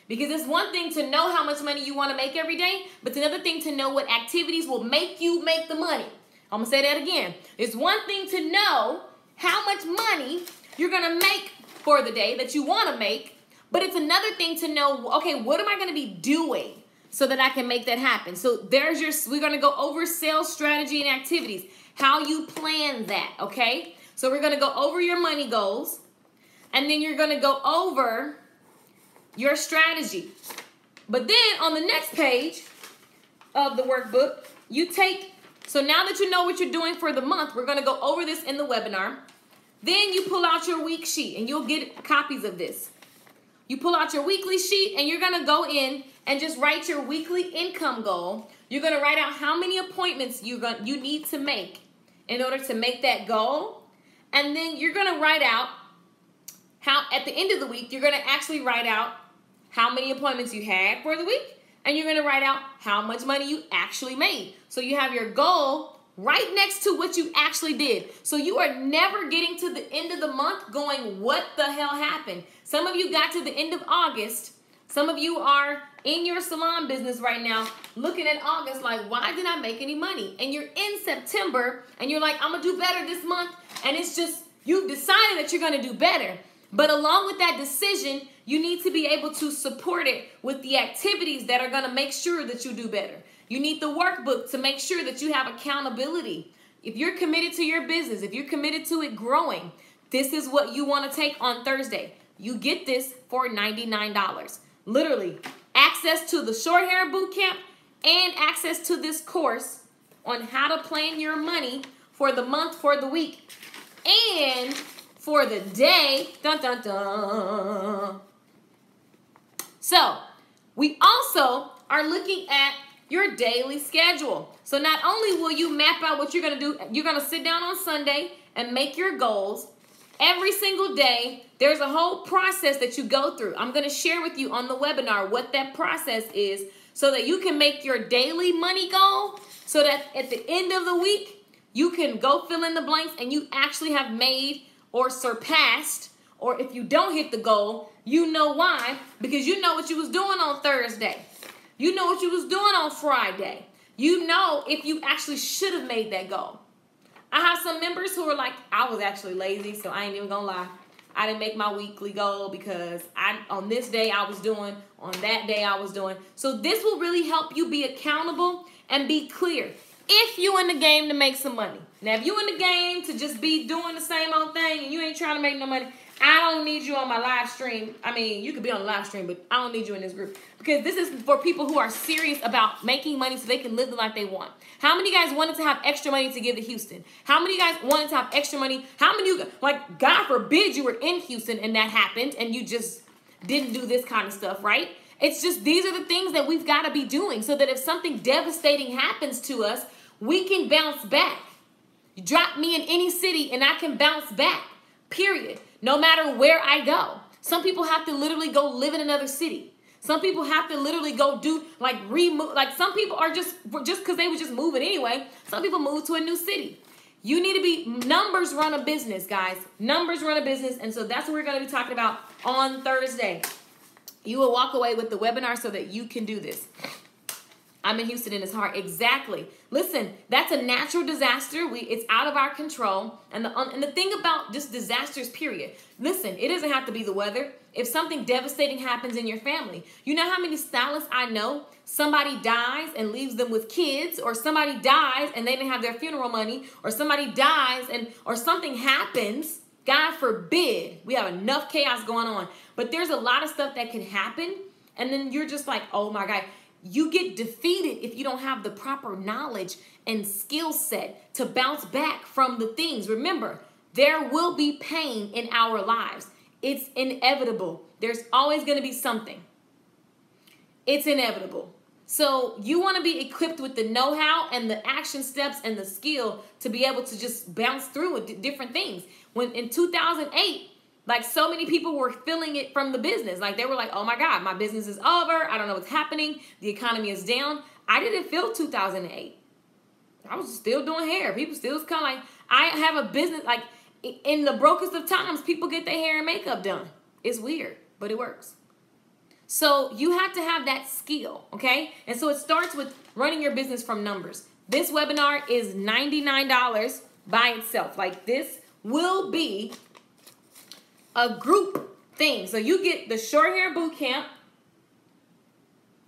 Because it's one thing to know how much money you want to make every day, but it's another thing to know what activities will make you make the money. I'm going to say that again. It's one thing to know how much money you're going to make for the day that you want to make, but it's another thing to know, okay, what am I going to be doing so that I can make that happen? So we're going to go over sales strategy and activities, how you plan that, okay? So we're going to go over your money goals, and then you're going to go over your strategy. But then on the next page of the workbook, so now that you know what you're doing for the month, we're going to go over this in the webinar. Then you pull out your week sheet, and you'll get copies of this. You pull out your weekly sheet, and you're going to go in and just write your weekly income goal. You're going to write out how many appointments you need to make in order to make that goal. And then you're going to write out how, at the end of the week, you're going to actually write out how many appointments you had for the week. And you're going to write out how much money you actually made. So you have your goal right next to what you actually did. So you are never getting to the end of the month going, what the hell happened? Some of you got to the end of August. Some of you are in your salon business right now looking at August like, why did I make any money? And you're in September and you're like, I'm going to do better this month. And it's just, you've decided that you're going to do better. But along with that decision, you need to be able to support it with the activities that are going to make sure that you do better. You need the workbook to make sure that you have accountability. If you're committed to your business, if you're committed to it growing, this is what you want to take on Thursday. You get this for $99. Literally, access to the short hair boot camp and access to this course on how to plan your money for the month, for the week, and for the day. Dun, dun, dun. So, we also are looking at your daily schedule. So not only will you map out what you're going to do, you're going to sit down on Sunday and make your goals. Every single day, there's a whole process that you go through. I'm going to share with you on the webinar what that process is so that you can make your daily money goal so that at the end of the week, you can go fill in the blanks and you actually have made or surpassed, or if you don't hit the goal, you know why, because you know what you was doing on Thursday. You know what you was doing on Friday. You know if you actually should have made that goal. I have some members who are like, I was actually lazy, so I ain't even gonna lie. I didn't make my weekly goal because on this day I was doing, on that day I was doing. So this will really help you be accountable and be clear. If you in the game to make some money. Now, if you in the game to just be doing the same old thing and you ain't trying to make no money, I don't need you on my live stream. I mean, you could be on the live stream, but I don't need you in this group. Because this is for people who are serious about making money so they can live the life they want. How many of you guys wanted to have extra money to give to Houston? How many of you guys wanted to have extra money? How many of you, like, God forbid you were in Houston and that happened and you just didn't do this kind of stuff, right? It's just, these are the things that we've got to be doing so that if something devastating happens to us, we can bounce back. You drop me in any city and I can bounce back, period. No matter where I go. Some people have to literally go live in another city. Some people have to literally go do, like, remove. Like, some people are just because they were just moving anyway. Some people move to a new city. You need to be, numbers run a business, guys. Numbers run a business. And so that's what we're going to be talking about on Thursday. You will walk away with the webinar so that you can do this. I'm in Houston and it's hard. Exactly. Listen, that's a natural disaster. It's out of our control. And the thing about just disasters, period. Listen, it doesn't have to be the weather. If something devastating happens in your family, you know how many stylists I know, somebody dies and leaves them with kids, or somebody dies and they didn't have their funeral money, or somebody dies or something happens. God forbid, we have enough chaos going on. But there's a lot of stuff that can happen. And then you're just like, oh my God. You get defeated if you don't have the proper knowledge and skill set to bounce back from the things. Remember, there will be pain in our lives. It's inevitable. There's always going to be something. It's inevitable. So you want to be equipped with the know-how and the action steps and the skill to be able to just bounce through with different things. When in 2008, like so many people were feeling it from the business. Like they were like, oh my God, my business is over. I don't know what's happening. The economy is down. I didn't feel 2008. I was still doing hair. People still kind of like, I have a business, like in the brokest of times, people get their hair and makeup done. It's weird, but it works. So you have to have that skill, okay? And so it starts with running your business from numbers. This webinar is $99 by itself. Like this will be a group thing. So you get the short hair boot camp.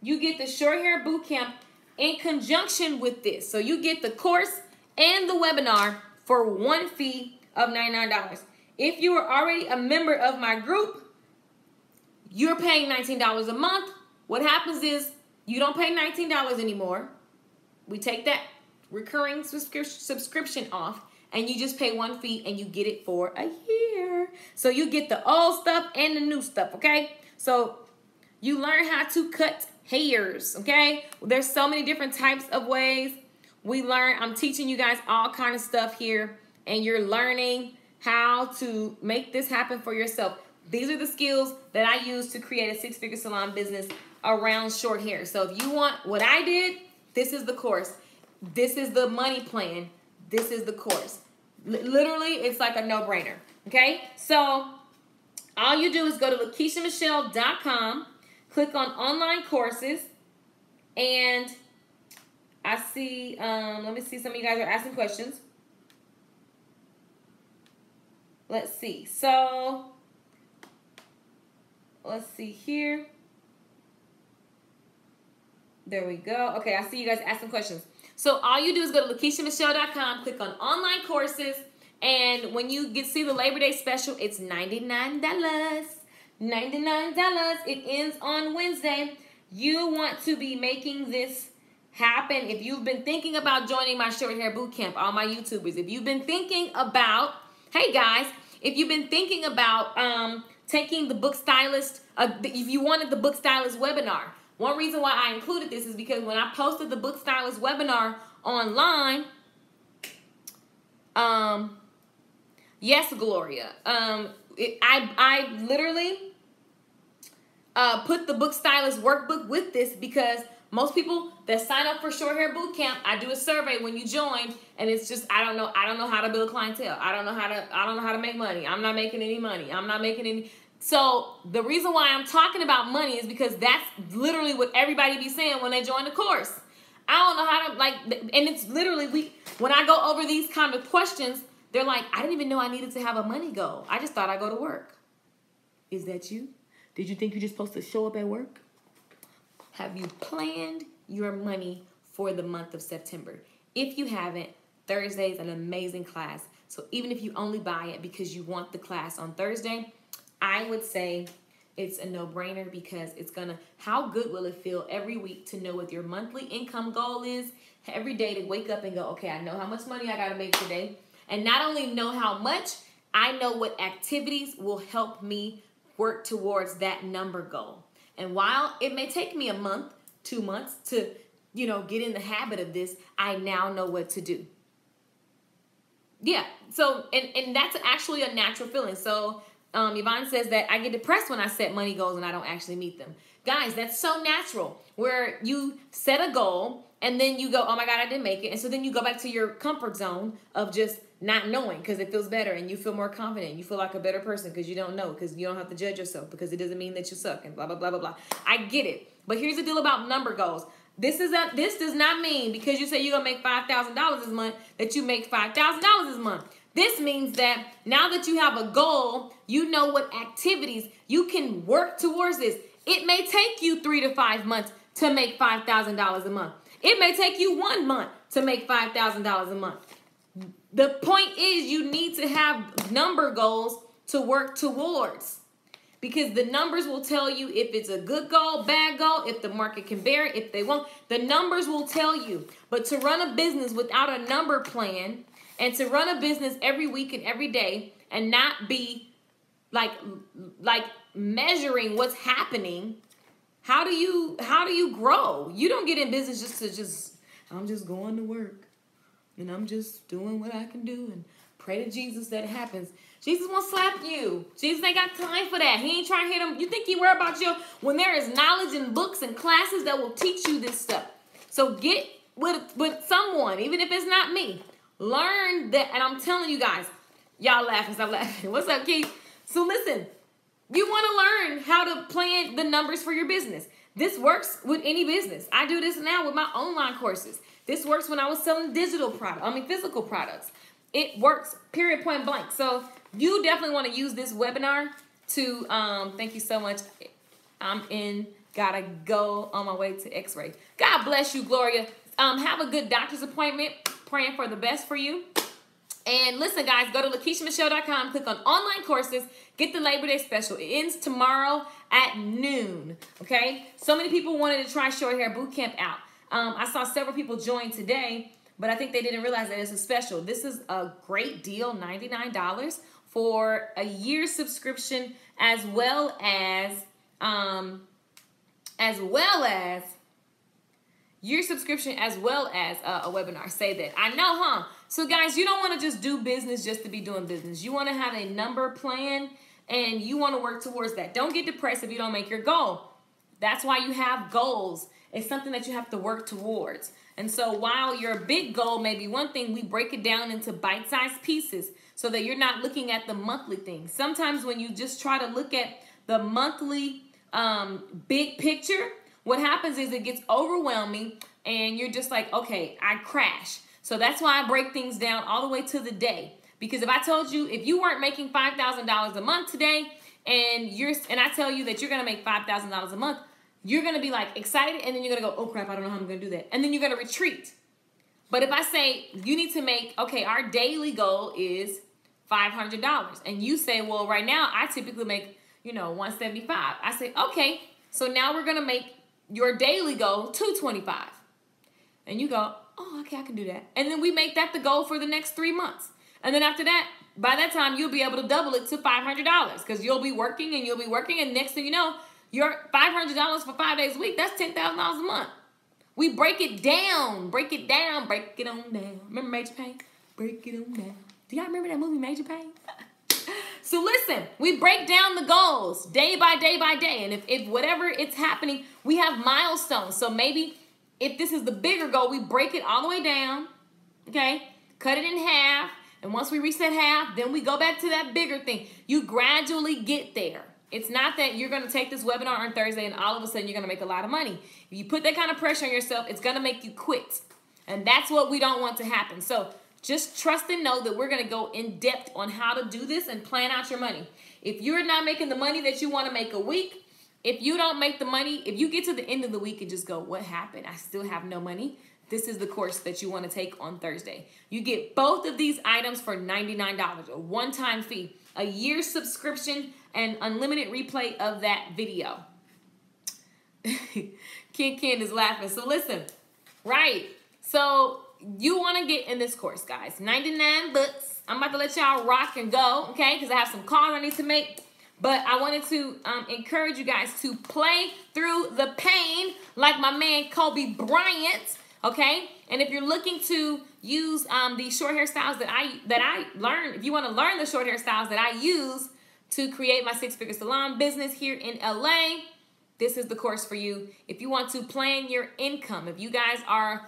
You get the short hair boot camp in conjunction with this. So you get the course and the webinar for one fee of $99. If you are already a member of my group, you're paying $19 a month. What happens is you don't pay $19 anymore. We take that recurring subscription off, and you just pay one fee and you get it for a year. So you get the old stuff and the new stuff, okay? So you learn how to cut hairs, okay? There's so many different types of ways. I'm teaching you guys all kind of stuff here, and you're learning how to make this happen for yourself. These are the skills that I use to create a six-figure salon business around short hair. So if you want what I did, this is the course. This is the money plan. This is the course. Literally, it's like a no-brainer, okay? So all you do is go to LakeishaMichelle.com, click on online courses, and I see, let me see, some of you guys are asking questions. Let's see. So let's see here. There we go. Okay, I see you guys asking questions. So all you do is go to LakeishaMichelle.com, click on online courses, and when you see the Labor Day special, it's $99. $99. It ends on Wednesday. You want to be making this happen. If you've been thinking about joining my short hair boot camp, all my YouTubers, if you've been thinking about, hey guys, if you've been thinking about taking the book stylist, if you wanted the book stylist webinar, one reason why I included this is because when I posted the book stylist webinar online, yes, Gloria, I literally put the book stylist workbook with this because most people that sign up for short hair boot camp, I do a survey when you join, and it's just I don't know how to build clientele. I don't know how to make money. I'm not making any money. I'm not making any. So the reason why I'm talking about money is because that's literally what everybody be saying when they join the course. I don't know how to, and it's literally, when I go over these kind of questions, they're like, I didn't even know I needed to have a money goal. I just thought I go to work. Is that you? Did you think you're just supposed to show up at work? Have you planned your money for the month of September? If you haven't, Thursday is an amazing class. So even if you only buy it because you want the class on Thursday, I would say it's a no-brainer because it's how good will it feel every week to know what your monthly income goal is, every day to wake up and go, okay, I know how much money I got to make today. And not only know how much, I know what activities will help me work towards that number goal. And while it may take me a month, 2 months to, get in the habit of this, I now know what to do. Yeah, so, and that's actually a natural feeling. So, Yvonne says that I get depressed when I set money goals and I don't actually meet them. Guys, that's so natural, where you set a goal and then you go, oh my God, I didn't make it. And so then you go back to your comfort zone of just not knowing because it feels better and you feel more confident. You feel like a better person because you don't know, because you don't have to judge yourself, because it doesn't mean that you suck and blah, blah, blah, blah, blah. I get it. But here's the deal about number goals. This does not mean because you say you're going to make $5,000 this month that you make $5,000 this month. This means that now that you have a goal, you know what activities you can work towards this. It may take you 3 to 5 months to make $5,000 a month. It may take you 1 month to make $5,000 a month. The point is you need to have number goals to work towards, because the numbers will tell you if it's a good goal, bad goal, if the market can bear it, if they won't. The numbers will tell you. But to run a business without a number plan, and to run a business every week and every day and not be like measuring what's happening, How do you grow? You don't get in business I'm just going to work and I'm just doing what I can do and pray to Jesus that it happens. Jesus won't slap you. Jesus ain't got time for that. He ain't trying to hit them. You think he worry about you when there is knowledge and books and classes that will teach you this stuff. So get with someone, even if it's not me. Learn that, and I'm telling you guys, y'all laughing, stop laughing. What's up, Keith? So listen, you want to learn how to plan the numbers for your business. This works with any business. I do this now with my online courses. This works when I was selling physical products. It works, period, point blank. So you definitely want to use this webinar to, thank you so much. Gotta go on my way to x-ray. God bless you, Gloria. Have a good doctor's appointment. Praying for the best for you. And listen, guys, go to LakeishaMichelle.com, click on online courses, get the Labor Day special. It ends tomorrow at noon, okay? So many people wanted to try short hair boot camp out. I saw several people join today, but I think they didn't realize that it's a special. This is a great deal, $99 for a year subscription, as well as your subscription, as well as a webinar. Say that. I know, huh? So guys, you don't want to just do business just to be doing business. You want to have a number plan and you want to work towards that. Don't get depressed if you don't make your goal. That's why you have goals. It's something that you have to work towards. And so while your big goal may be one thing, we break it down into bite-sized pieces so that you're not looking at the monthly thing. Sometimes when you just try to look at the monthly big picture, what happens is it gets overwhelming and you're just like, okay, I crash. So that's why I break things down all the way to the day. Because if I told you, if you weren't making $5,000 a month today and I tell you that you're going to make $5,000 a month, you're going to be like excited and then you're going to go, oh crap, I don't know how I'm going to do that. And then you're going to retreat. But if I say you need to make, okay, our daily goal is $500. And you say, well, right now I typically make, $175. I say, okay, so now we're going to make your daily goal $225. And you go, oh, okay, I can do that. And then we make that the goal for the next 3 months. And then after that, by that time, you'll be able to double it to $500 because you'll be working and you'll be working. And next thing you know, your $500 for 5 days a week, that's $10,000 a month. We break it down, break it on down. Remember Major Payne? Break it on down. Do y'all remember that movie, Major Payne? So listen, we break down the goals day by day by day. And if whatever it's happening, we have milestones. So maybe if this is the bigger goal, we break it all the way down, okay? Cut it in half. And once we reach that half, then we go back to that bigger thing. You gradually get there. It's not that you're going to take this webinar on Thursday and all of a sudden you're going to make a lot of money. If you put that kind of pressure on yourself, it's going to make you quit. And that's what we don't want to happen. So just trust and know that we're going to go in depth on how to do this and plan out your money. If you're not making the money that you want to make a week, if you don't make the money, if you get to the end of the week and just go, what happened? I still have no money. This is the course that you want to take on Thursday. You get both of these items for $99, a one-time fee, a year subscription, and unlimited replay of that video. Ken is laughing. So listen, right. So you want to get in this course, guys. 99 bucks. I'm about to let y'all rock and go, okay? Because I have some calls I need to make. But I wanted to encourage you guys to play through the pain like my man Kobe Bryant. Okay, and if you're looking to use the short hair styles that I learned, if you want to learn the short hair styles that I use to create my six-figure salon business here in LA, this is the course for you. If you want to plan your income, if you guys are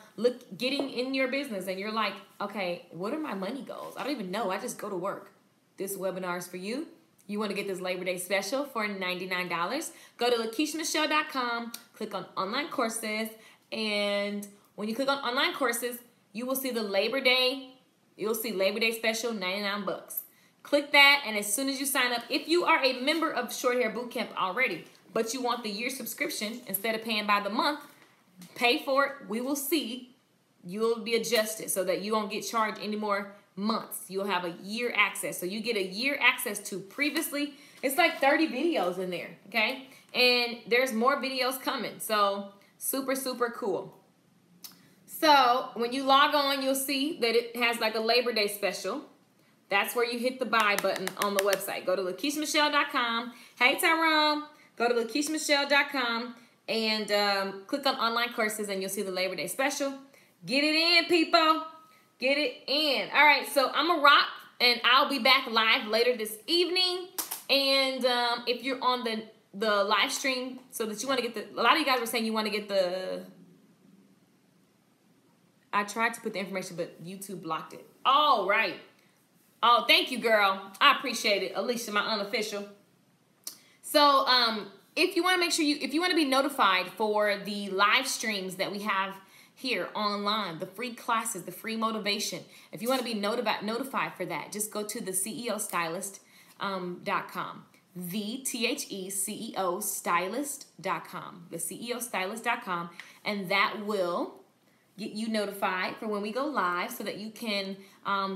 getting in your business and you're like, okay, what are my money goals? I don't even know. I just go to work. This webinar is for you. You want to get this Labor Day special for $99. Go to LakeishaMichelle.com, click on online courses, and when you click on online courses, you will see the Labor Day. You'll see Labor Day special, 99 bucks. Click that, and as soon as you sign up, if you are a member of Short Hair Bootcamp already, but you want the year subscription instead of paying by the month, pay for it. We will see. You'll be adjusted so that you won't get charged any more months. You'll have a year access. So you get a year access to previously. It's like 30 videos in there, okay? And there's more videos coming. So super, super cool. So when you log on, you'll see that it has like a Labor Day special. That's where you hit the buy button on the website. Go to LakeishaMichelle.com. Hey, Tyrone. Go to LakeishaMichelle.com and click on online courses, and you'll see the Labor Day special. Get it in, people. Get it in. All right, so I'm a rock, and I'll be back live later this evening. And if you're on the live stream, so that you want to get a lot of you guys were saying you want to get I tried to put the information, but YouTube blocked it. All right. Oh, thank you, girl. I appreciate it. Alicia, my unofficial. So, if you want to make sure if you want to be notified for the live streams that we have here online, the free classes, the free motivation, if you want to be notified for that, just go to the CEOstylist.com. The THECEO stylist.com. The CEOstylist.com, and that will get you notified for when we go live so that you can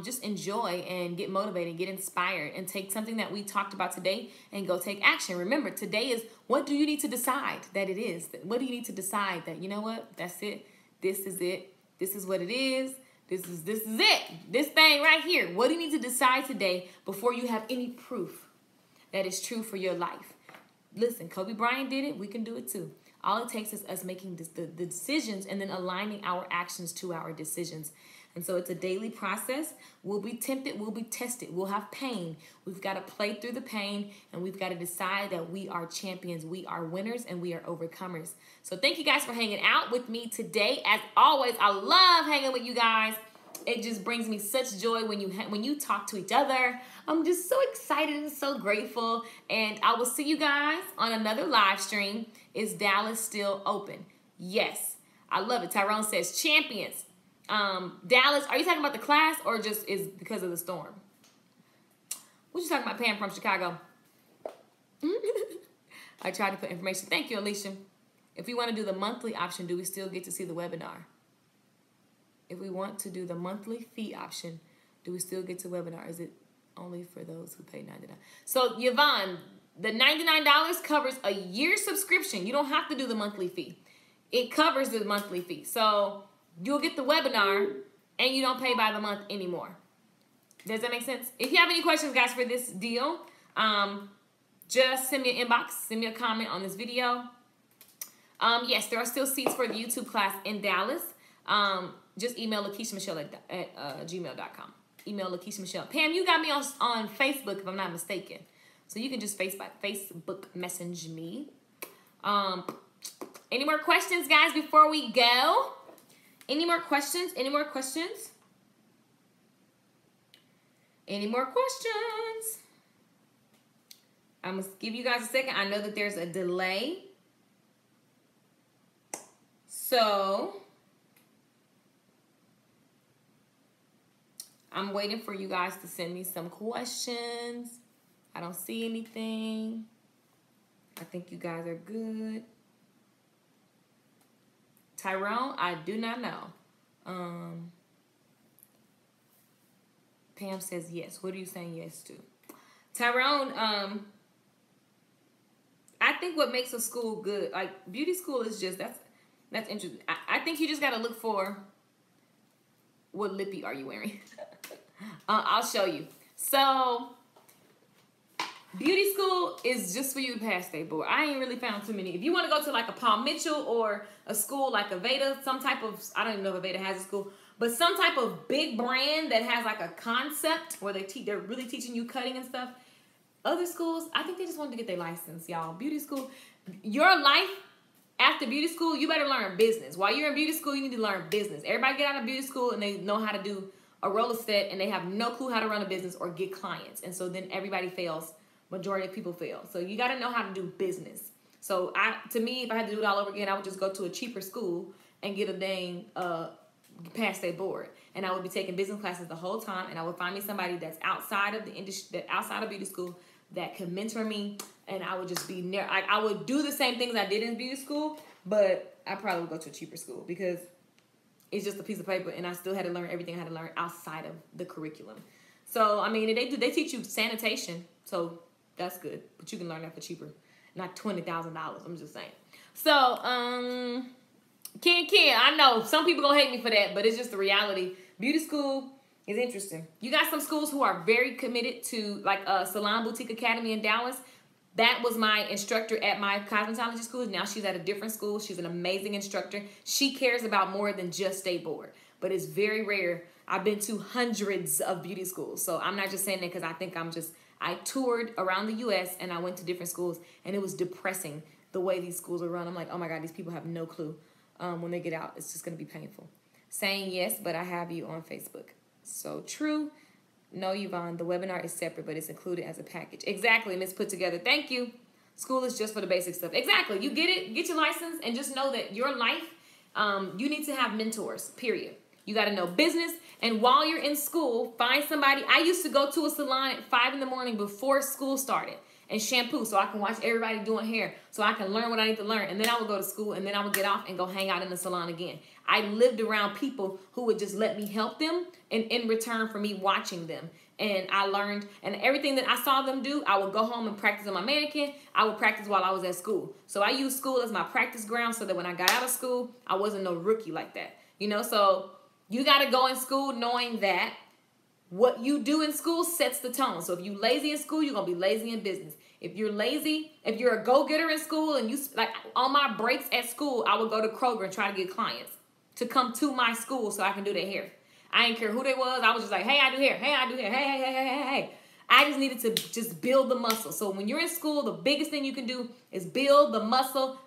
just enjoy and get motivated, get inspired, and take something that we talked about today and go take action. Remember, today is what do you need to decide that it is? What do you need to decide that, you know what, that's it, this is it, this is what it is, this is it, this thing right here. What do you need to decide today before you have any proof that is true for your life? Listen, Kobe Bryant did it, we can do it too. All it takes is us making the decisions and then aligning our actions to our decisions. And so it's a daily process. We'll be tempted. We'll be tested. We'll have pain. We've got to play through the pain, and we've got to decide that we are champions. We are winners, and we are overcomers. So thank you guys for hanging out with me today. As always, I love hanging with you guys. It just brings me such joy when you talk to each other. I'm just so excited and so grateful. And I will see you guys on another live stream. Is Dallas still open? Yes. I love it. Tyrone says champions. Dallas, are you talking about the class or just is because of the storm? What you talking about, Pam from Chicago? I tried to put information. Thank you, Alicia. If we want to do the monthly option, do we still get to see the webinar? If we want to do the monthly fee option, do we still get to webinar? Is it only for those who pay $99? So, Yvonne, the $99 covers a year subscription. You don't have to do the monthly fee. It covers the monthly fee. So, you'll get the webinar, and you don't pay by the month anymore. Does that make sense? If you have any questions, guys, for this deal, just send me an inbox. Send me a comment on this video. Yes, there are still seats for the YouTube class in Dallas. Just email LaKeishaMichelle at gmail.com. Email LaKeishaMichelle. Pam, you got me on Facebook, if I'm not mistaken. So you can just Facebook message me. Any more questions, guys, before we go? Any more questions? Any more questions? Any more questions? I'm going to give you guys a second. I know that there's a delay. So I'm waiting for you guys to send me some questions. I don't see anything. I think you guys are good. Tyrone, I do not know. Pam says yes. What are you saying yes to? Tyrone, I think what makes a school good, like beauty school is just, that's interesting. I think you just got to look for what lippy are you wearing. I'll show you. So, beauty school is just for you to pass state board. I ain't really found too many. If you want to go to like a Paul Mitchell or a school like Aveda, some type of, I don't even know if Aveda has a school, but some type of big brand that has like a concept where they're really teaching you cutting and stuff. Other schools, I think they just wanted to get their license, y'all. Beauty school, your life after beauty school, you better learn business. While you're in beauty school, you need to learn business. Everybody get out of beauty school and they know how to do a roller set and they have no clue how to run a business or get clients. And so then everybody fails. Majority of people fail. So you got to know how to do business. So to me, if I had to do it all over again, I would just go to a cheaper school and get a dang pass their board. And I would be taking business classes the whole time. And I would find me somebody that's outside of the industry, that outside of beauty school, that could mentor me. And I would just be near. I would do the same things I did in beauty school, but I probably would go to a cheaper school because it's just a piece of paper, and I still had to learn everything I had to learn outside of the curriculum. So I mean, they teach you sanitation, so that's good, but you can learn that for cheaper, not $20,000. I'm just saying. So Ken, I know some people gonna hate me for that, but it's just the reality. Beauty school is interesting. You got some schools who are very committed to, like Salon Boutique Academy in Dallas. That was my instructor at my cosmetology school. Now she's at a different school. She's an amazing instructor. She cares about more than just State Board. But it's very rare. I've been to hundreds of beauty schools. So I'm not just saying that because I think I toured around the U.S. and I went to different schools. And it was depressing the way these schools are run. I'm like, oh my God, these people have no clue. When they get out, it's just going to be painful. Saying yes, but I have you on Facebook. So true. No, Yvonne, the webinar is separate, but it's included as a package. Exactly, Miss Put Together. Thank you. School is just for the basic stuff. Exactly. You get it, get your license, and just know that your life, you need to have mentors, period. You got to know business, and while you're in school, find somebody. I used to go to a salon at 5 in the morning before school started and shampoo so I can watch everybody doing hair so I can learn what I need to learn. And then I would go to school, and then I would get off and go hang out in the salon again. I lived around people who would just let me help them and in return for me watching them. And I learned, and everything that I saw them do, I would go home and practice on my mannequin. I would practice while I was at school. So I used school as my practice ground so that when I got out of school, I wasn't no rookie like that. You know, so you got to go in school knowing that what you do in school sets the tone. So if you're lazy in school, you're going to be lazy in business. If you're lazy, if you're a go-getter in school and you, like on my breaks at school, I would go to Kroger and try to get clients to come to my school so I can do their hair. I didn't care who they was. I was just like, hey, I do hair. Hey, I do hair. Hey. I just needed to just build the muscle. So when you're in school, the biggest thing you can do is build the muscle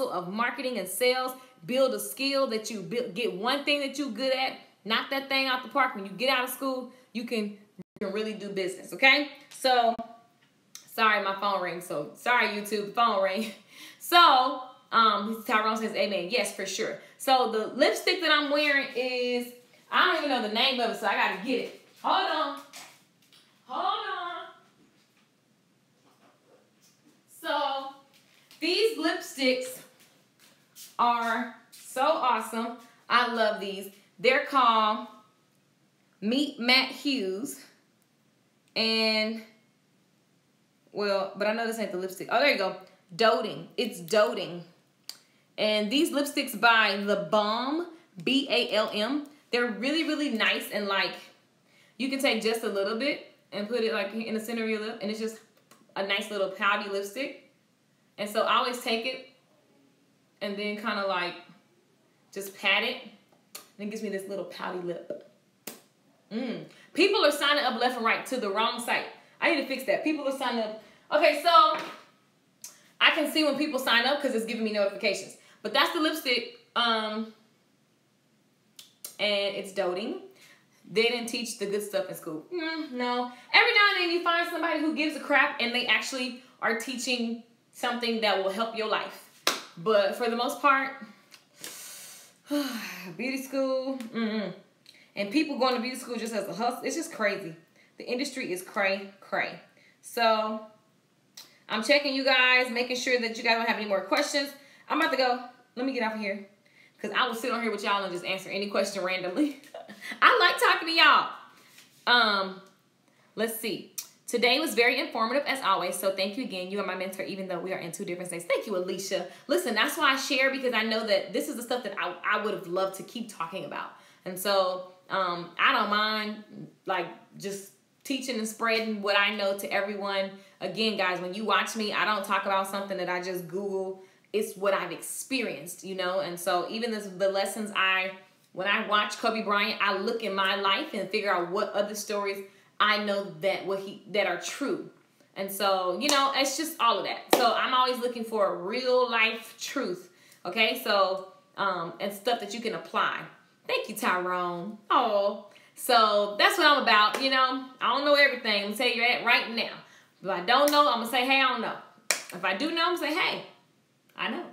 of marketing and sales. Build a skill that you get one thing that you're good at. Knock that thing out the park. When you get out of school, you can really do business, okay? So, sorry, my phone rang. So, sorry, YouTube, the phone rang. So, Tyrone says, amen. Yes, for sure. So, the lipstick that I'm wearing is, I don't even know the name of it, so I got to get it. Hold on. So, these lipsticks are so awesome. I love these. They're called Meet Matte Hues. And, well, but I know this ain't the lipstick. Oh, there you go. Doting. It's Doting. And these lipsticks by The Balm, B-A-L-M. They're really, really nice, and like you can take just a little bit and put it like in the center of your lip, and it's just a nice little pouty lipstick. And so I always take it and then kind of like just pat it, and it gives me this little pouty lip. People are signing up left and right to the wrong site. I need to fix that. People are signing up. Okay, so I can see when people sign up because it's giving me notifications. But that's the lipstick. And it's Doting. They didn't teach the good stuff in school. No. Every now and then you find somebody who gives a crap and they actually are teaching something that will help your life. But for the most part, beauty school, and people going to beauty school just as a hustle, it's just crazy. The industry is cray. So I'm checking you guys, making sure that you guys don't have any more questions. I'm about to go. Let me get off of here. Because I will sit on here with y'all and just answer any question randomly. I like talking to y'all. Let's see. Today was very informative as always. So thank you again. You are my mentor even though we are in 2 different states. Thank you, Alicia. Listen, that's why I share because I know that this is the stuff that I would have loved to keep talking about. And so I don't mind like just teaching and spreading what I know to everyone. Again, guys, when you watch me, I don't talk about something that I just Google. It's what I've experienced, you know? And so even the lessons when I watch Kobe Bryant, I look in my life and figure out what other stories I know that are true. And so, you know, it's just all of that. So I'm always looking for real life truth. Okay. So, and stuff that you can apply. Thank you, Tyrone. Oh, so that's what I'm about. You know, I don't know everything. I'm gonna tell you that right now. If I don't know, I'm gonna say, hey, I don't know. If I do know, I'm gonna say, hey, I know.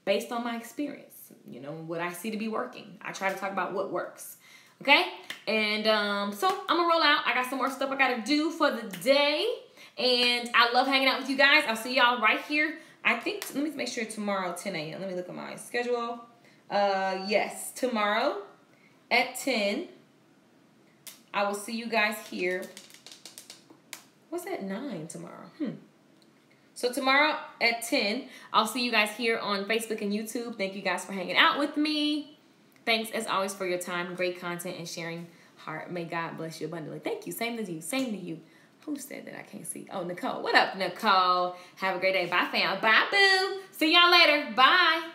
Based on my experience, you know, what I see to be working. I try to talk about what works. Okay? And so I'm going to roll out. I got some more stuff I got to do for the day. And I love hanging out with you guys. I'll see y'all right here. I think, let me make sure tomorrow 10 a.m. Let me look at my schedule. Yes, tomorrow at 10. I will see you guys here. What's at 9 tomorrow? So tomorrow at 10, I'll see you guys here on Facebook and YouTube. Thank you guys for hanging out with me. Thanks, as always, for your time, great content, and sharing heart. May God bless you abundantly. Thank you. Same to you. Same to you. Who said that I can't see? Oh, Nicole. What up, Nicole? Have a great day. Bye, fam. Bye, boo. See y'all later. Bye.